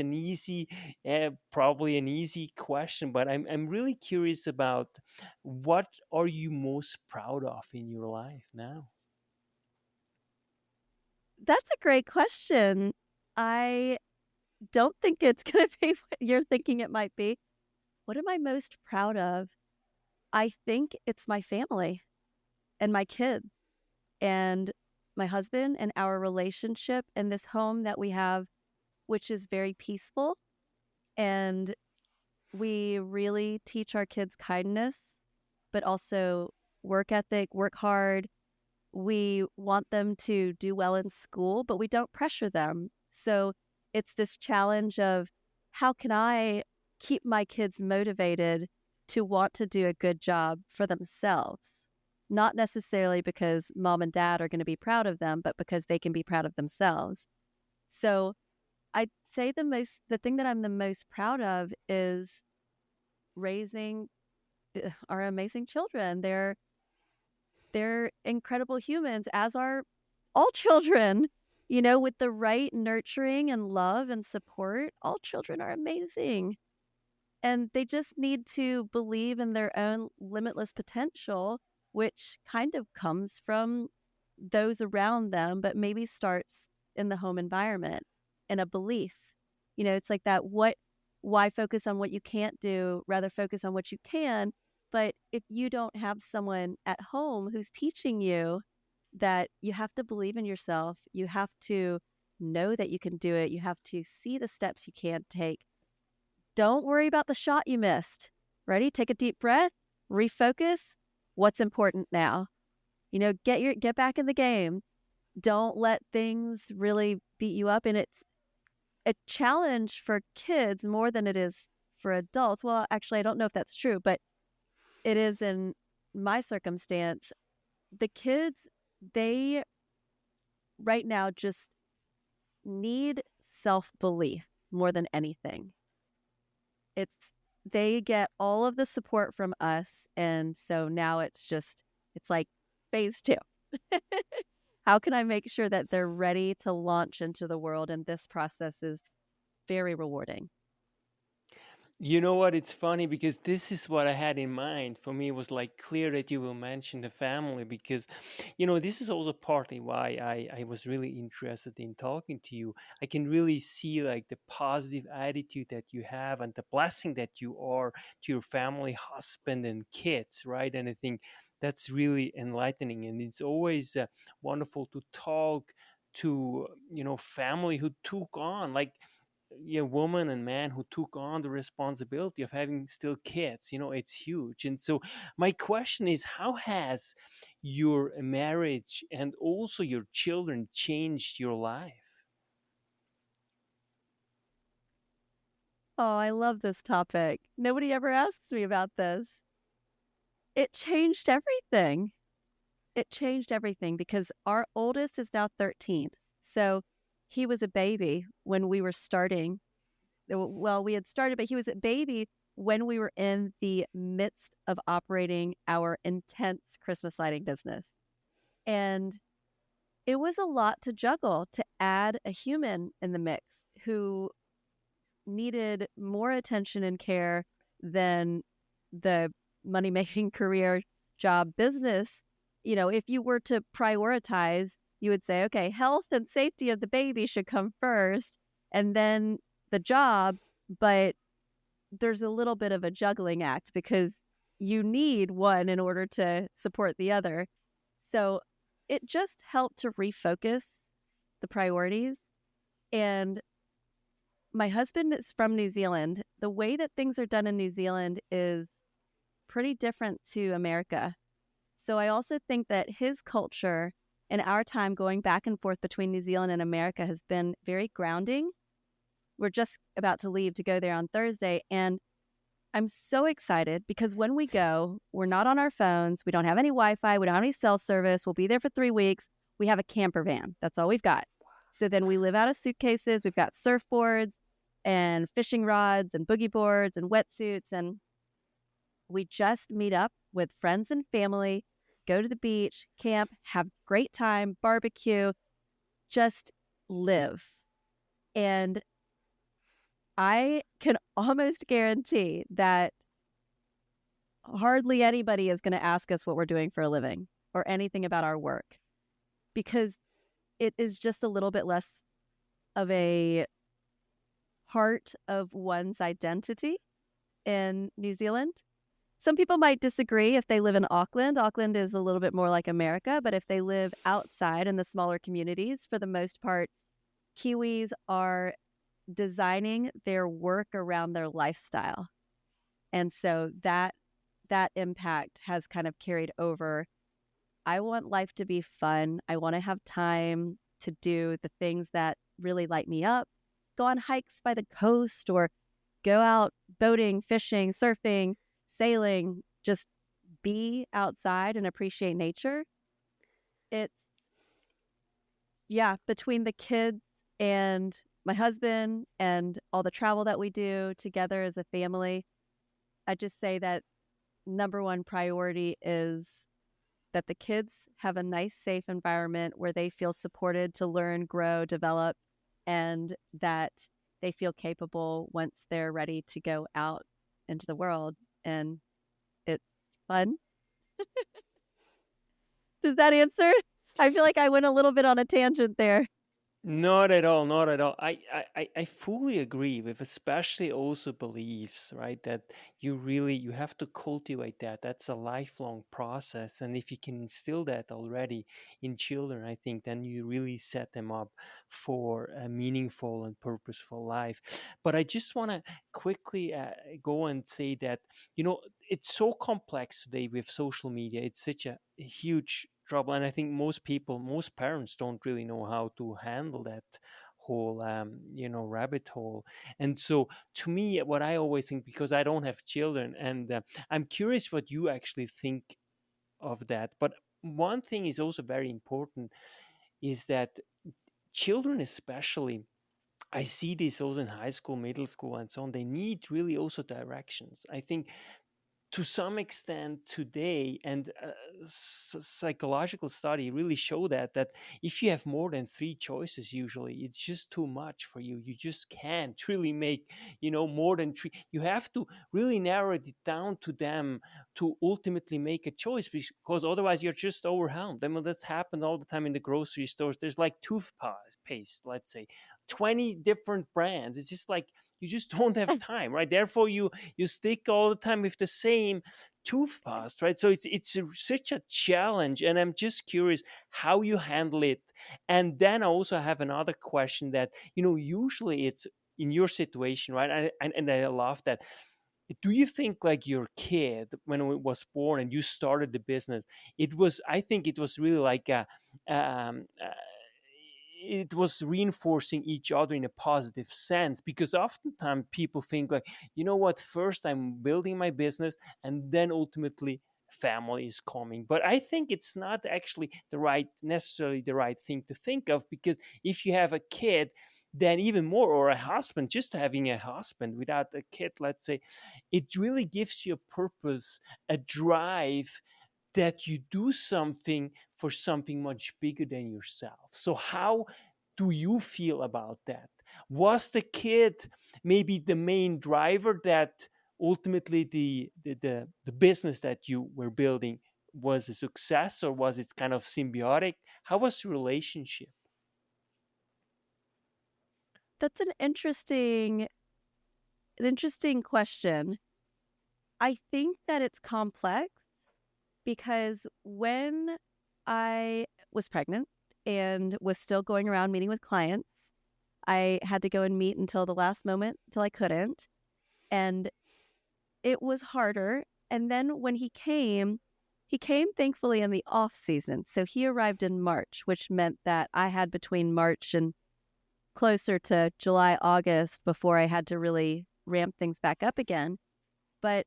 S2: probably an easy question, but I'm really curious about what are you most proud of in your life now?
S1: That's a great question. I don't think it's going to be what you're thinking it might be. What am I most proud of? I think it's my family and my kids and my husband and our relationship and this home that we have, which is very peaceful. And we really teach our kids kindness, but also work ethic, work hard. We want them to do well in school, but we don't pressure them. So it's this challenge of how can I keep my kids motivated to want to do a good job for themselves? Not necessarily because mom and dad are going to be proud of them, but because they can be proud of themselves. So I'd say the thing that I'm the most proud of is raising our amazing children. They're incredible humans, as are all children. With the right nurturing and love and support, all children are amazing. And they just need to believe in their own limitless potential, which kind of comes from those around them, but maybe starts in the home environment and a belief. It's like that, why focus on what you can't do, rather focus on what you can. But if you don't have someone at home who's teaching you that you have to believe in yourself, you have to know that you can do it, you have to see the steps you can take. Don't worry about the shot you missed. Ready? Take a deep breath, refocus. What's important now? Get back in the game. Don't let things really beat you up. And it's a challenge for kids more than it is for adults. Well, actually, I don't know if that's true, but it is in my circumstance. The kids, they right now just need self-belief more than anything. It's They get all of the support from us, and so now it's like phase 2. How can I make sure that they're ready to launch into the world? And this process is very rewarding.
S2: You know what? It's funny because this is what I had in mind. For me, it was like clear that you will mention the family because, this is also partly why I was really interested in talking to you. I can really see like the positive attitude that you have and the blessing that you are to your family, husband, and kids, right? And I think that's really enlightening. And it's always wonderful to talk to, family who took on like, yeah, woman and man who took on the responsibility of having still kids. It's huge. And so my question is, how has your marriage and also your children changed your life?
S1: Oh, I love this topic. Nobody ever asks me about this. It changed everything. It changed everything because our oldest is now 13. So he was a baby when we were starting. Well, we had started, but he was a baby when we were in the midst of operating our intense Christmas lighting business. And it was a lot to juggle to add a human in the mix who needed more attention and care than the money making career job business. You know, if you were to prioritize, you would say, okay, health and safety of the baby should come first and then the job. But there's a little bit of a juggling act because you need one in order to support the other. So it just helped to refocus the priorities. And my husband is from New Zealand. The way that things are done in New Zealand is pretty different to America. So I also think that his culture and our time going back and forth between New Zealand and America has been very grounding. We're just about to leave to go there on Thursday. And I'm so excited because when we go, we're not on our phones. We don't have any Wi Fi. We don't have any cell service. We'll be there for 3 weeks. We have a camper van. That's all we've got. So then we live out of suitcases. We've got surfboards and fishing rods and boogie boards and wetsuits. And we just meet up with friends and family, go to the beach, camp, have great time, barbecue, just live. And I can almost guarantee that hardly anybody is going to ask us what we're doing for a living or anything about our work because it is just a little bit less of a part of one's identity in New Zealand. Some people might disagree if they live in Auckland. Auckland is a little bit more like America, but if they live outside in the smaller communities, for the most part, Kiwis are designing their work around their lifestyle. And so that impact has kind of carried over. I want life to be fun. I want to have time to do the things that really light me up. Go on hikes by the coast or go out boating, fishing, surfing, sailing, just be outside and appreciate nature. It's, yeah, between the kids and my husband and all the travel that we do together as a family, I just say that number one priority is that the kids have a nice, safe environment where they feel supported to learn, grow, develop, and that they feel capable once they're ready to go out into the world. And it's fun. Does that answer? I feel like I went a little bit on a tangent there.
S2: Not at all, not at all. I fully agree with especially also beliefs, right? That you have to cultivate that. That's a lifelong process. And if you can instill that already in children, I think then you really set them up for a meaningful and purposeful life. But I just want to quickly go and say that, it's so complex today with social media. It's such a huge trouble, and I think most parents don't really know how to handle that whole rabbit hole. And so to me, what I always think, because I don't have children, and I'm curious what you actually think of that. But one thing is also very important is that children, especially, I see this also in high school, middle school, and so on. They need really also directions. I think to some extent today, and psychological study really show that if you have more than three choices, usually it's just too much for you. You just can't really make more than three. You have to really narrow it down to them to ultimately make a choice, because otherwise you're just overwhelmed. I mean, that's happened all the time in the grocery stores. There's like toothpaste, let's say 20 different brands. It's just like you just don't have time, right? Therefore you stick all the time with the same toothpaste, right? So it's such a challenge, and I'm just curious how you handle it. And then I also have another question that usually it's in your situation, right? And I love that. Do you think like your kid, when it was born and you started the business, I think it was really like a it was reinforcing each other in a positive sense, because oftentimes people think like, you know what, first I'm building my business and then ultimately family is coming. But I think it's not actually the right, necessarily the right thing to think of, because if you have a kid, then even more, or a husband, just having a husband without a kid, let's say, it really gives you a purpose, a drive, that you do something for something much bigger than yourself. So how do you feel about that? Was the kid maybe the main driver that ultimately the business that you were building was a success, or was it kind of symbiotic? How was your relationship?
S1: That's an interesting question. I think that it's complex because when I was pregnant and was still going around meeting with clients, I had to go and meet until the last moment, until I couldn't. And it was harder. And then when he came thankfully in the off season. So he arrived in March, which meant that I had between March and closer to July, August before I had to really ramp things back up again. But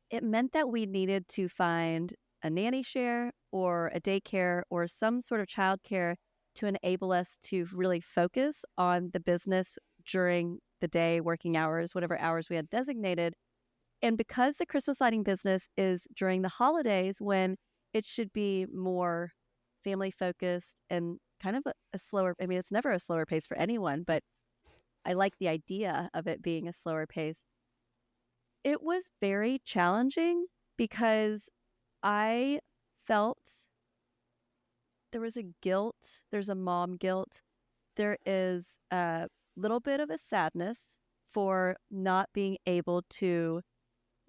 S1: it meant that we needed to find a nanny share or a daycare or some sort of childcare to enable us to really focus on the business during the day, working hours, whatever hours we had designated. And because the Christmas lighting business is during the holidays when it should be more family focused and kind of a slower, I mean, it's never a slower pace for anyone, but I like the idea of it being a slower pace. It was very challenging because I felt there was a guilt. There's a mom guilt. There is a little bit of a sadness for not being able to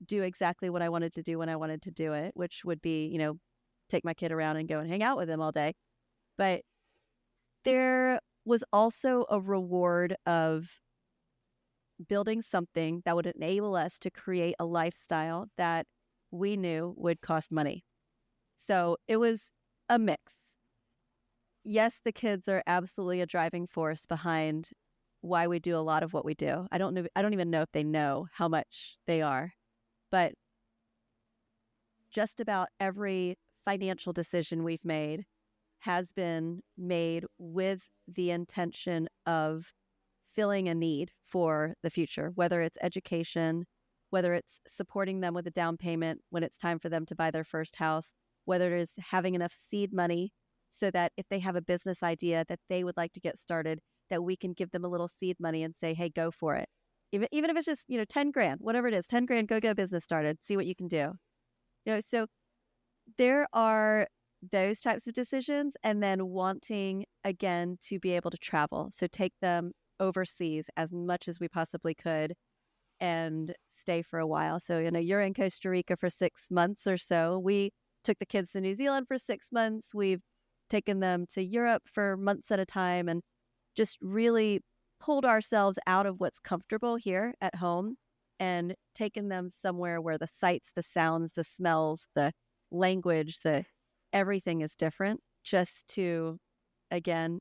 S1: do exactly what I wanted to do when I wanted to do it, which would be, take my kid around and go and hang out with him all day. But there was also a reward of building something that would enable us to create a lifestyle that we knew would cost money. So it was a mix. Yes, the kids are absolutely a driving force behind why we do a lot of what we do. I don't know. I don't even know if they know how much they are, but just about every financial decision we've made has been made with the intention of filling a need for the future, whether it's education, whether it's supporting them with a down payment when it's time for them to buy their first house, whether it is having enough seed money so that if they have a business idea that they would like to get started, that we can give them a little seed money and say, hey, go for it. Even if it's just, 10 grand, whatever it is, 10 grand, go get a business started, see what you can do. So there are those types of decisions, and then wanting again to be able to travel. So take them overseas as much as we possibly could and stay for a while. So, you're in Costa Rica for 6 months or so. We took the kids to New Zealand for 6 months. We've taken them to Europe for months at a time and just really pulled ourselves out of what's comfortable here at home and taken them somewhere where the sights, the sounds, the smells, the language, the everything is different, just to, again,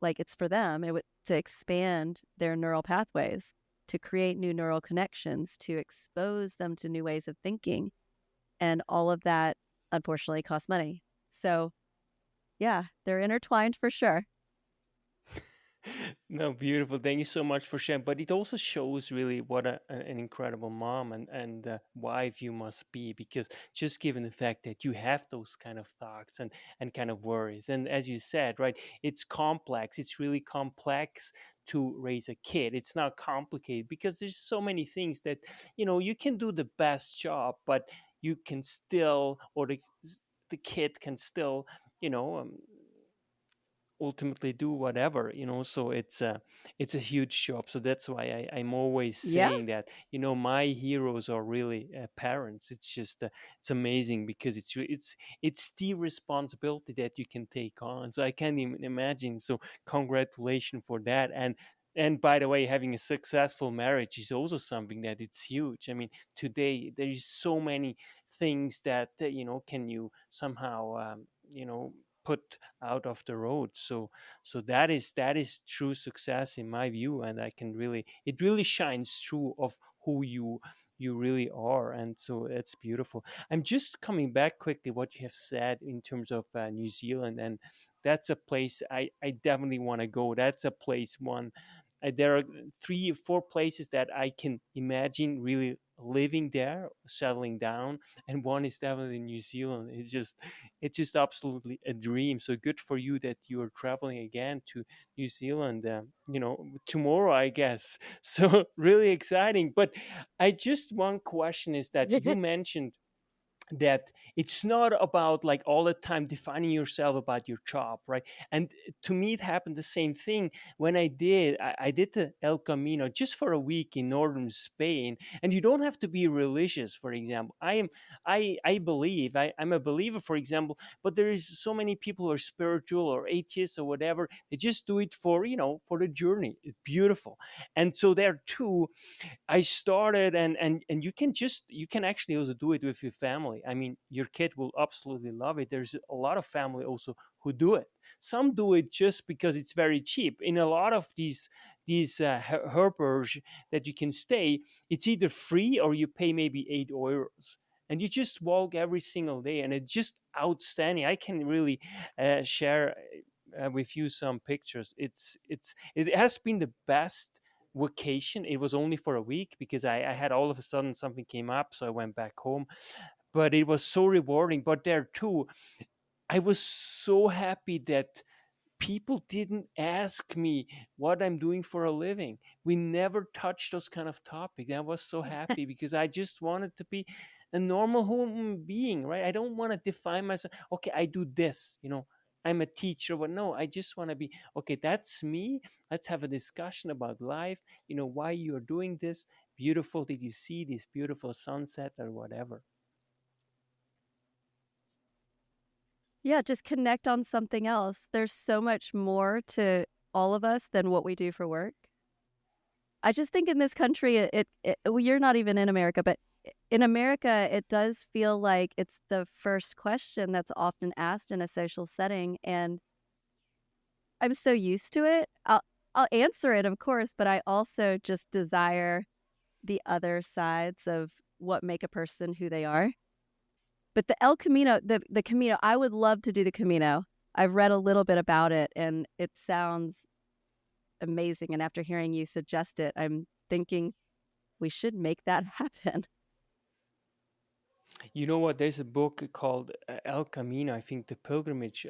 S1: like it's for them, to expand their neural pathways, to create new neural connections, to expose them to new ways of thinking. And all of that, unfortunately, costs money. So, yeah, they're intertwined for sure.
S2: No, beautiful. Thank you so much for sharing. But it also shows really what an incredible mom and wife you must be, because just given the fact that you have those kind of thoughts and kind of worries. And as you said, right, it's complex. It's really complex to raise a kid. It's not complicated because there's so many things that, you can do the best job, but you can still, or the kid can still, you know, um, ultimately do whatever, so it's a huge job. So that's why I'm always
S1: Yeah.
S2: saying that, my heroes are really parents. It's just it's amazing because it's the responsibility that you can take on. So I can't even imagine. So congratulations for that. And by the way, having a successful marriage is also something that it's huge. I mean, today there is so many things that can you somehow put out of the road. So that is true success in my view, and I can really, it really shines through of who you really are. And so it's beautiful. I'm just coming back quickly what you have said in terms of New Zealand, and that's a place I definitely want to go. That's a place one. There are 3 or 4 places that I can imagine really living there, settling down, and one is definitely New Zealand. It's just absolutely a dream. So good for you that you are traveling again to New Zealand. Tomorrow, I guess. So really exciting. But I just one question is that you mentioned that it's not about like all the time defining yourself about your job, right? And to me it happened the same thing when I did the El Camino just for a week in northern Spain. And you don't have to be religious, for example. I believe I'm a believer, for example, but there is so many people who are spiritual or atheists or whatever. They just do it for, for the journey. It's beautiful. And so there too I started, and you can actually also do it with your family. I mean, your kid will absolutely love it. There's a lot of family also who do it. Some do it just because it's very cheap. In a lot of these herberge that you can stay, it's either free or you pay maybe €8, and you just walk every single day, and it's just outstanding. I can really share with you some pictures. It has been the best vacation. It was only for a week because I had all of a sudden something came up, so I went back home. But it was so rewarding. But there too, I was so happy that people didn't ask me what I'm doing for a living. We never touched those kind of topics. I was so happy because I just wanted to be a normal human being, right? I don't want to define myself. Okay, I do this, I'm a teacher, but no, I just want to be okay. That's me. Let's have a discussion about life. Why you're doing this. Beautiful. Did you see this beautiful sunset or whatever?
S1: Yeah, just connect on something else. There's so much more to all of us than what we do for work. I just think in this country, well, you're not even in America, but in America, it does feel like it's the first question that's often asked in a social setting. And I'm so used to it. I'll answer it, of course, but I also just desire the other sides of what make a person who they are. But the El Camino, the Camino, I would love to do the Camino. I've read a little bit about it, and it sounds amazing. And after hearing you suggest it, I'm thinking we should make that happen.
S2: You know what? There's a book called El Camino, I think, The Pilgrimage,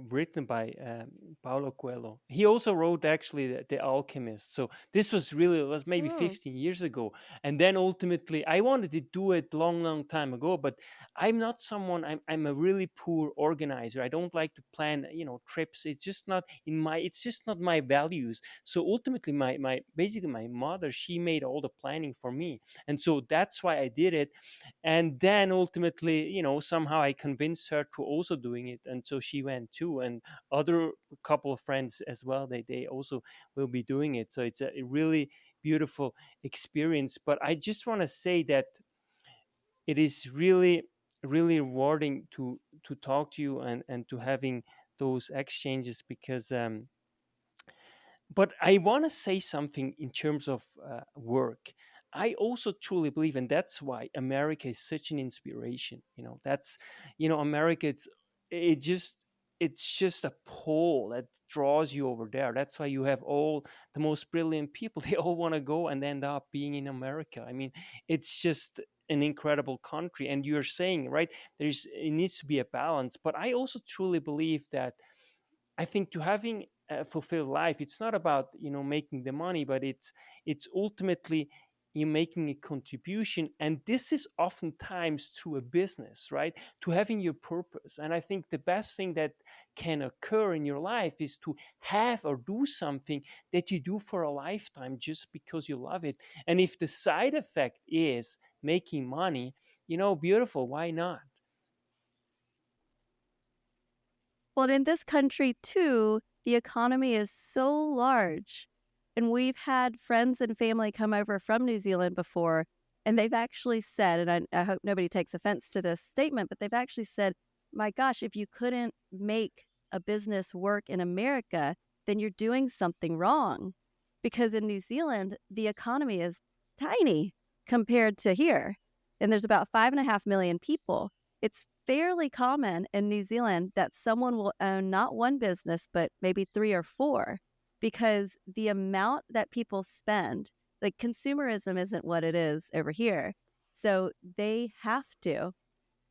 S2: written by Paulo Coelho. He also wrote actually the Alchemist. So this was really, it was maybe
S1: Mm.
S2: 15 years ago. And then ultimately, I wanted to do it long, long time ago, but I'm not someone, I'm a really poor organizer. I don't like to plan, trips. It's just not my values. So ultimately, basically my mother, she made all the planning for me. And so that's why I did it. And then ultimately, somehow I convinced her to also doing it, and so she went too, and other couple of friends as well, they also will be doing it. So it's a really beautiful experience. But I just want to say that it is really, really rewarding to talk to you, and to having those exchanges, because but I want to say something in terms of work. I also truly believe, and that's why America is such an inspiration. America. It's just a pole that draws you over there. That's why you have all the most brilliant people. They all want to go and end up being in America. I mean, it's just an incredible country. And you're saying, right, it needs to be a balance. But I also truly believe that I think to having a fulfilled life, it's not about making the money, but it's ultimately you making a contribution, and this is oftentimes through a business, right? To having your purpose. And I think the best thing that can occur in your life is to have or do something that you do for a lifetime just because you love it. And if the side effect is making money, beautiful, why not?
S1: Well, in this country, too, the economy is so large. And we've had friends and family come over from New Zealand before, and they've actually said, and I hope nobody takes offense to this statement, but they've actually said, my gosh, if you couldn't make a business work in America, then you're doing something wrong. Because in New Zealand, the economy is tiny compared to here. And there's about 5.5 million people. It's fairly common in New Zealand that someone will own not one business, but maybe 3 or 4, because the amount that people spend, like consumerism isn't what it is over here. So they have to,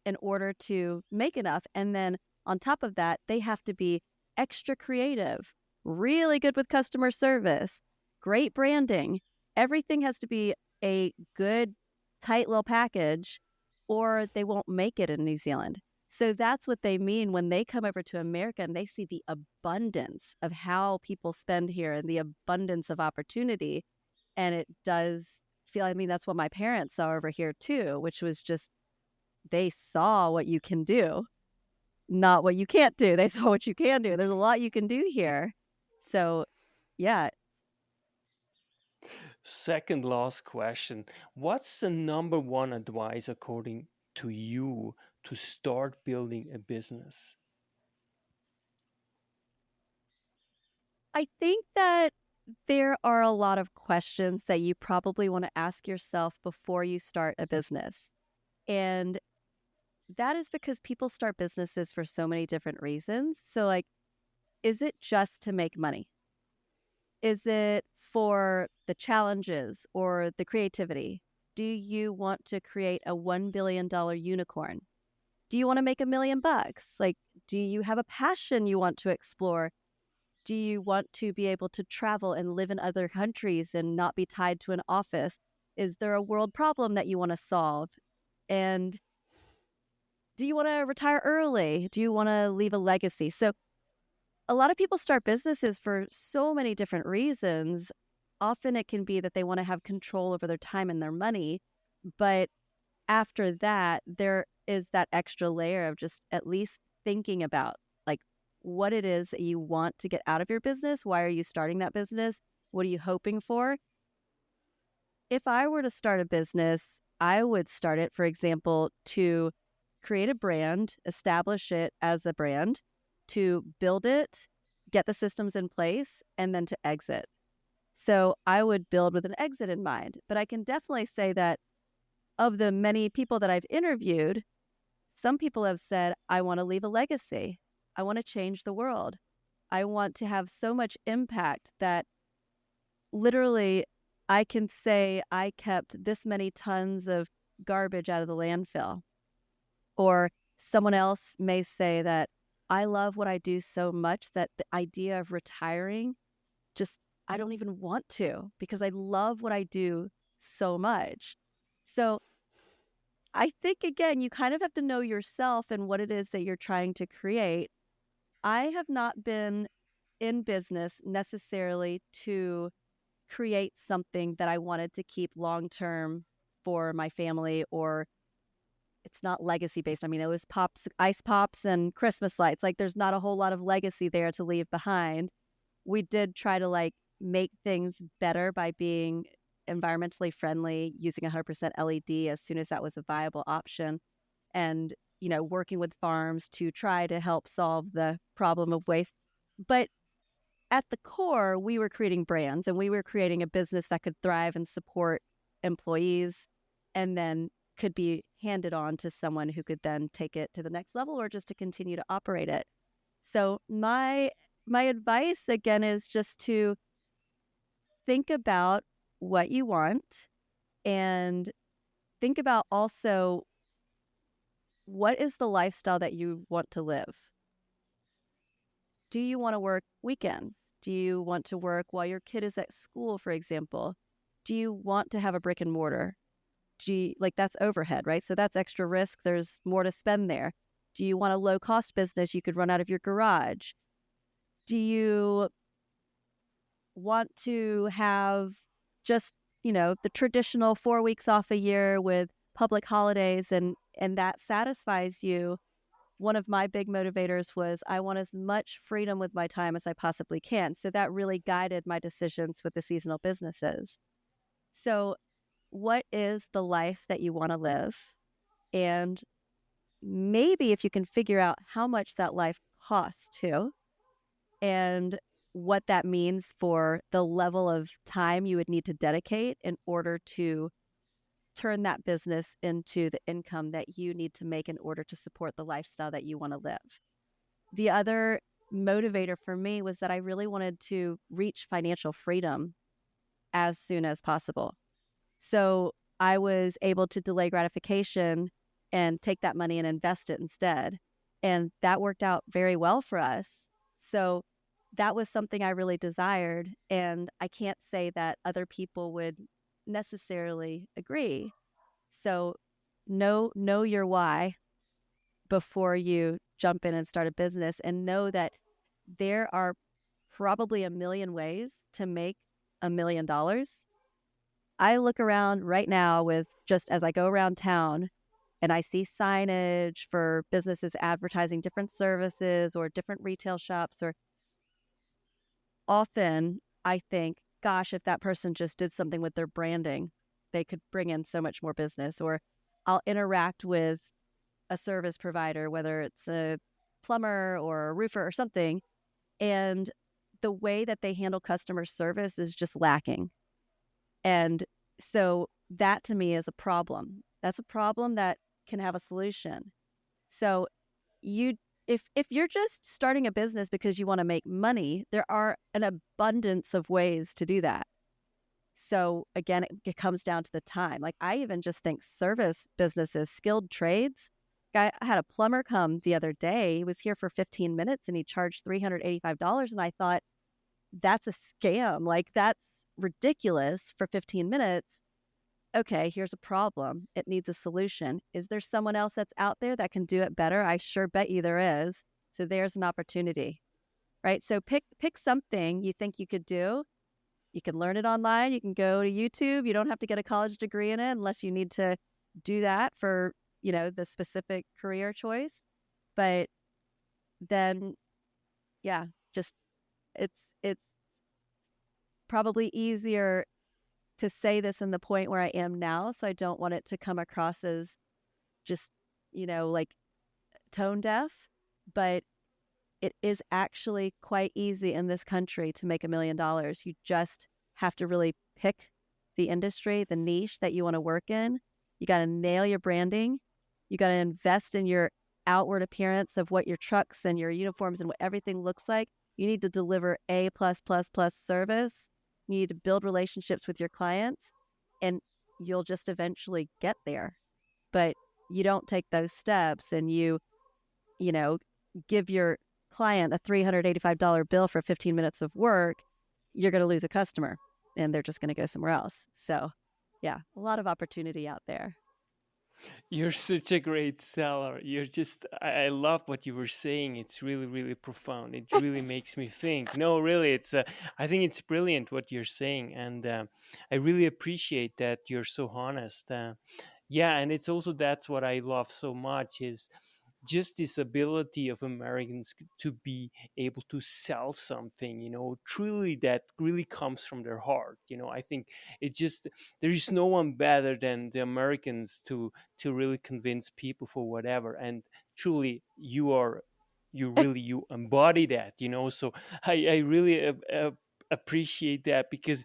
S1: in order to make enough. And then on top of that, they have to be extra creative, really good with customer service, great branding. Everything has to be a good, tight little package, or they won't make it in New Zealand. So that's what they mean when they come over to America and they see the abundance of how people spend here and the abundance of opportunity. And it does feel, I mean, that's what my parents saw over here too, which was just, they saw what you can do, not what you can't do. They saw what you can do. There's a lot you can do here. So, yeah.
S2: Second last question. What's the number one advice according to you to start building a business?
S1: I think that there are a lot of questions that you probably want to ask yourself before you start a business. And that is because people start businesses for so many different reasons. So, like, is it just to make money? Is it for the challenges or the creativity? Do you want to create a $1 billion unicorn? Do you want to make $1 million? Like, do you have a passion you want to explore? Do you want to be able to travel and live in other countries and not be tied to an office? Is there a world problem that you want to solve? And do you want to retire early? Do you want to leave a legacy? So a lot of people start businesses for so many different reasons. Often it can be that they want to have control over their time and their money. But after that, there is that extra layer of just at least thinking about like what it is that you want to get out of your business. Why are you starting that business? What are you hoping for? If I were to start a business, I would start it, for example, to create a brand, establish it as a brand, to build it, get the systems in place, and then to exit. So I would build with an exit in mind. But I can definitely say that of the many people that I've interviewed, some people have said, I want to leave a legacy. I want to change the world. I want to have so much impact that literally I can say I kept this many tons of garbage out of the landfill. Or someone else may say that I love what I do so much that the idea of retiring, just, I don't even want to because I love what I do so much. So I think, again, you kind of have to know yourself and what it is that you're trying to create. I have not been in business necessarily to create something that I wanted to keep long-term for my family, or it's not legacy based. I mean, it was pops, ice pops and Christmas lights. Like there's not a whole lot of legacy there to leave behind. We did try to like make things better by being environmentally friendly, using 100% LED as soon as that was a viable option. And, you know, working with farms to try to help solve the problem of waste. But at the core, we were creating brands and we were creating a business that could thrive and support employees and then could be handed on to someone who could then take it to the next level or just to continue to operate it. So my advice again is just to think about what you want and think about also what is the lifestyle that you want to live. Do you want to work weekends? Do you want to work while your kid is at school, for example? Do you want to have a brick and mortar? Like that's overhead, right? So that's extra risk. There's more to spend there. Do you want a low cost business you could run out of your garage? Do you want to have just, you know, the traditional 4 weeks off a year with public holidays and that satisfies you? One of my big motivators was I want as much freedom with my time as I possibly can. So that really guided my decisions with the seasonal businesses. So what is the life that you want to live? And maybe if you can figure out how much that life cost too, and what that means for the level of time you would need to dedicate in order to turn that business into the income that you need to make in order to support the lifestyle that you want to live. The other motivator for me was that I really wanted to reach financial freedom as soon as possible. So I was able to delay gratification and take that money and invest it instead. And that worked out very well for us. So that was something I really desired. And I can't say that other people would necessarily agree. So know your why before you jump in and start a business, and know that there are probably a million ways to make $1 million. I look around right now with just as I go around town and I see signage for businesses advertising different services or different retail shops, or often I think, gosh, if that person just did something with their branding, they could bring in so much more business. Or I'll interact with a service provider, whether it's a plumber or a roofer or something, and the way that they handle customer service is just lacking. And so that to me is a problem. That's a problem that can have a solution. So you if you're just starting a business because you want to make money, there are an abundance of ways to do that. So again, it comes down to the time. Like I even just think service businesses, skilled trades. I had a plumber come the other day. He was here for 15 minutes and he charged $385. And I thought, that's a scam. Like that's ridiculous for 15 minutes. Okay, here's a problem. It needs a solution. Is there someone else that's out there that can do it better? I sure bet you there is. So there's an opportunity, right? So pick something you think you could do. You can learn it online. You can go to YouTube. You don't have to get a college degree in it unless you need to do that for, the specific career choice. But then, yeah, just it's probably easier to say this in the point where I am now. So I don't want it to come across as just, like tone deaf, but it is actually quite easy in this country to make $1 million. You just have to really pick the industry, the niche that you want to work in. You got to nail your branding. You got to invest in your outward appearance of what your trucks and your uniforms and what everything looks like. You need to deliver A+++ service. You need to build relationships with your clients, and you'll just eventually get there. But you don't take those steps and you give your client a $385 bill for 15 minutes of work, you're going to lose a customer and they're just going to go somewhere else. So yeah, a lot of opportunity out there.
S2: You're such a great seller. I love what you were saying. It's really, really profound. It really makes me think. No, really, I think it's brilliant what you're saying. And I really appreciate that you're so honest. Yeah, and it's also, that's what I love so much is just this ability of Americans to be able to sell something, truly, that really comes from their heart. I think it's just, there is no one better than the Americans to really convince people for whatever. And truly, you embody that. So I really appreciate that, because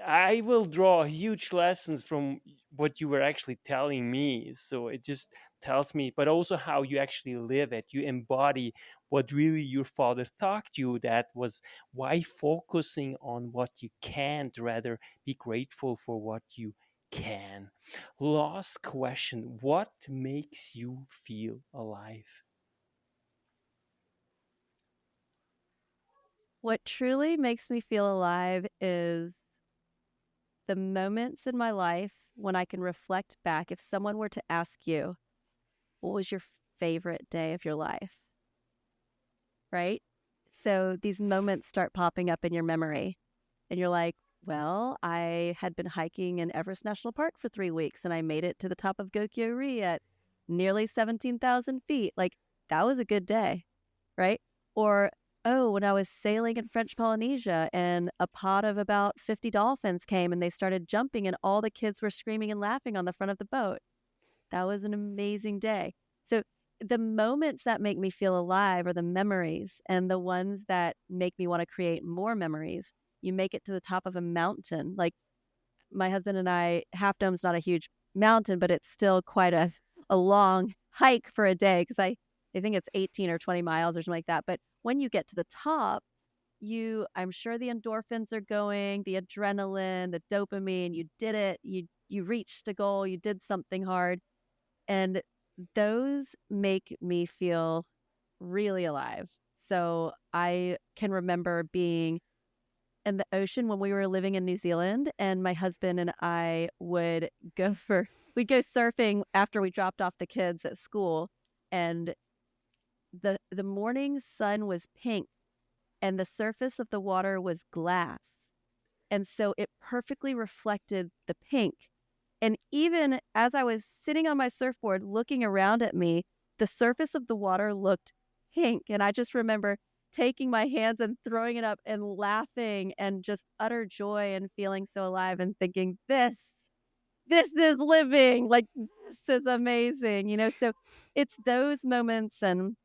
S2: I will draw huge lessons from what you were actually telling me. So it just tells me, but also how you actually live it. You embody what really your father taught you. That was why focusing on what you can't, rather be grateful for what you can. Last question: what makes you feel alive?
S1: What truly makes me feel alive is the moments in my life when I can reflect back. If someone were to ask you, what was your favorite day of your life? Right? So these moments start popping up in your memory and you're like, well, I had been hiking in Everest National Park for 3 weeks and I made it to the top of Gokyo-ri at nearly 17,000 feet. Like that was a good day, right? Or, oh, when I was sailing in French Polynesia and a pod of about 50 dolphins came and they started jumping and all the kids were screaming and laughing on the front of the boat. That was an amazing day. So the moments that make me feel alive are the memories, and the ones that make me want to create more memories. You make it to the top of a mountain. Like my husband and I, Half Dome's not a huge mountain, but it's still quite a long hike for a day because I think it's 18 or 20 miles or something like that. But when you get to the top, I'm sure the endorphins are going, the adrenaline, the dopamine, you did it, you reached a goal, you did something hard. And those make me feel really alive. So I can remember being in the ocean when we were living in New Zealand, and my husband and I we'd go surfing after we dropped off the kids at school, and the morning sun was pink and the surface of the water was glass. And so it perfectly reflected the pink. And even as I was sitting on my surfboard looking around at me, the surface of the water looked pink. And I just remember taking my hands and throwing it up and laughing and just utter joy and feeling so alive and thinking, this is living. Like, this is amazing. So it's those moments and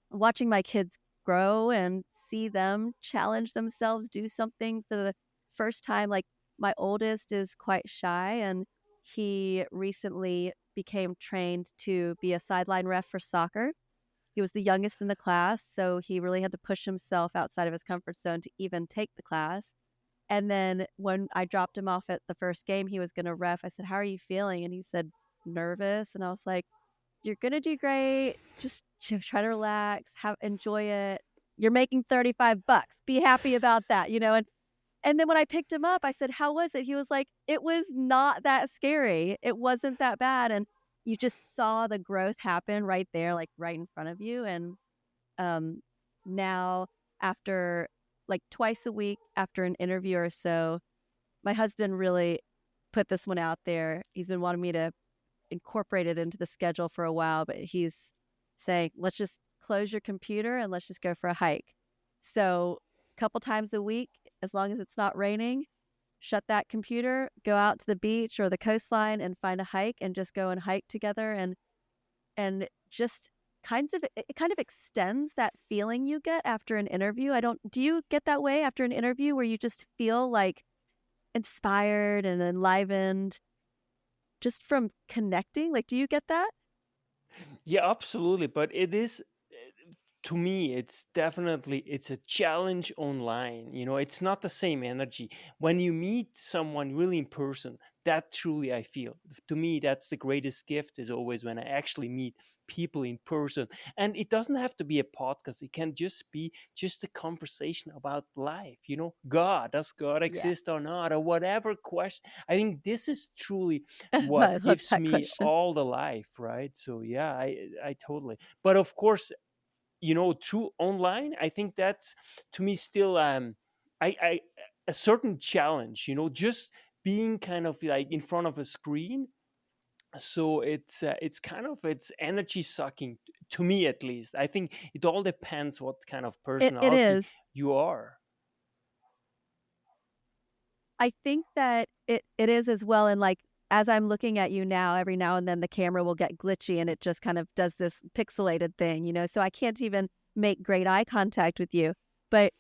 S1: watching my kids grow and see them challenge themselves, do something for the first time. Like my oldest is quite shy, and he recently became trained to be a sideline ref for soccer. He was the youngest in the class, so he really had to push himself outside of his comfort zone to even take the class. And then when I dropped him off at the first game he was going to ref, I said, "How are you feeling?" And he said, "Nervous." And I was like, "You're going to do great. Just try to relax, enjoy it. You're making $35. Be happy about that." And then when I picked him up, I said, "How was it?" He was like, "It was not that scary. It wasn't that bad." And you just saw the growth happen right there, like right in front of you. And um, now, after like twice a week after an interview or so, my husband really put this one out there. He's been wanting me to incorporate it into the schedule for a while, but he's saying, let's just close your computer and let's just go for a hike. So a couple times a week, as long as it's not raining, shut that computer, go out to the beach or the coastline and find a hike and just go and hike together. And just it kind of extends that feeling you get after an interview. Do you get that way after an interview where you just feel like inspired and enlivened just from connecting? Like, do you get that?
S2: Yeah, absolutely. But it is, to me, it's a challenge online. It's not the same energy when you meet someone really in person. That truly, I feel, to me, that's the greatest gift, is always when I actually meet people in person. And it doesn't have to be a podcast. It can just be just a conversation about life. God, does God
S1: Yeah.
S2: exist or not, or whatever question. I think this is truly
S1: I
S2: what
S1: love
S2: gives
S1: that
S2: me
S1: question.
S2: all the life, right? So yeah, I totally. But of course, through online, I think that's, to me, still I a certain challenge, just being kind of like in front of a screen. So it's kind of, it's energy sucking, to me at least. I think it all depends what kind of
S1: It
S2: personality
S1: is.
S2: you are.
S1: I think that it is as well. And like, as I'm looking at you now, every now and then the camera will get glitchy and it just kind of does this pixelated thing. So I can't even make great eye contact with you. But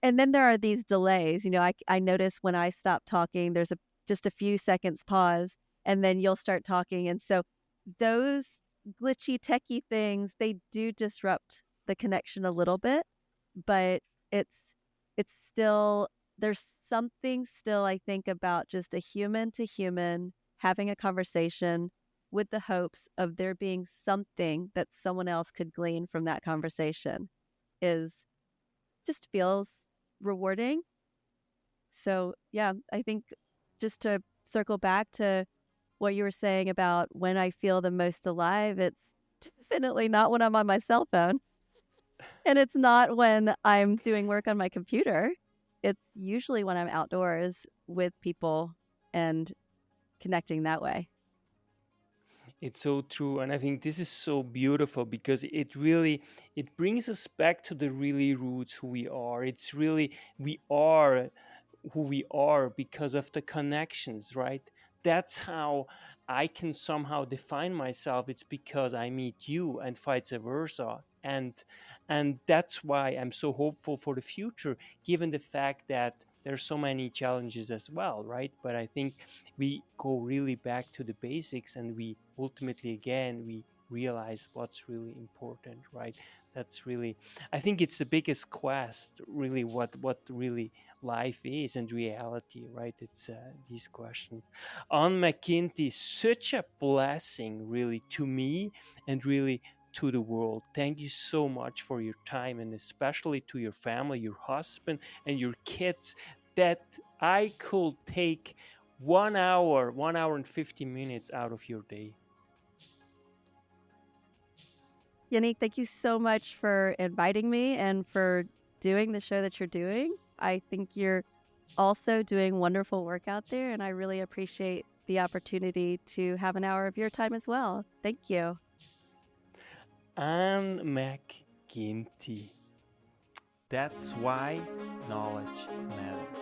S1: and then there are these delays. I notice when I stop talking, there's just a few seconds pause, and then you'll start talking. And so those glitchy techie things, they do disrupt the connection a little bit, but it's it's still, there's something still, I think, about just a human to human having a conversation with the hopes of there being something that someone else could glean from that conversation, is just feels rewarding. So, yeah, I think, just to circle back to what you were saying about when I feel the most alive, it's definitely not when I'm on my cell phone, and it's not when I'm doing work on my computer. It's usually when I'm outdoors with people and connecting that way.
S2: It's so true, and I think this is so beautiful because it brings us back to the really roots, who we are. It's really, we are who we are because of the connections, right? That's how I can somehow define myself, it's because I meet you, and vice versa. And that's why I'm so hopeful for the future, given the fact that there's so many challenges as well, right? But I think we go really back to the basics, and we ultimately, again, we realize what's really important, right? That's really, I think it's the biggest quest, really, what really life is and reality, right? It's these questions. On McGinty, such a blessing, really, to me, and really to the world. Thank you so much for your time, and especially to your family, your husband, and your kids, that I could take 1 hour and 50 minutes out of your day.
S1: Yannick, thank you so much for inviting me and for doing the show that you're doing. I think you're also doing wonderful work out there, and I really appreciate the opportunity to have an hour of your time as well. Thank you.
S2: And McGinty. That's why knowledge matters.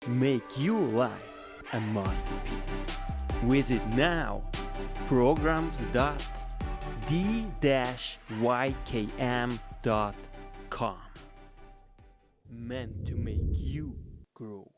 S2: Make your life a masterpiece. Visit now programs.d-ykm.com. Meant to make you grow.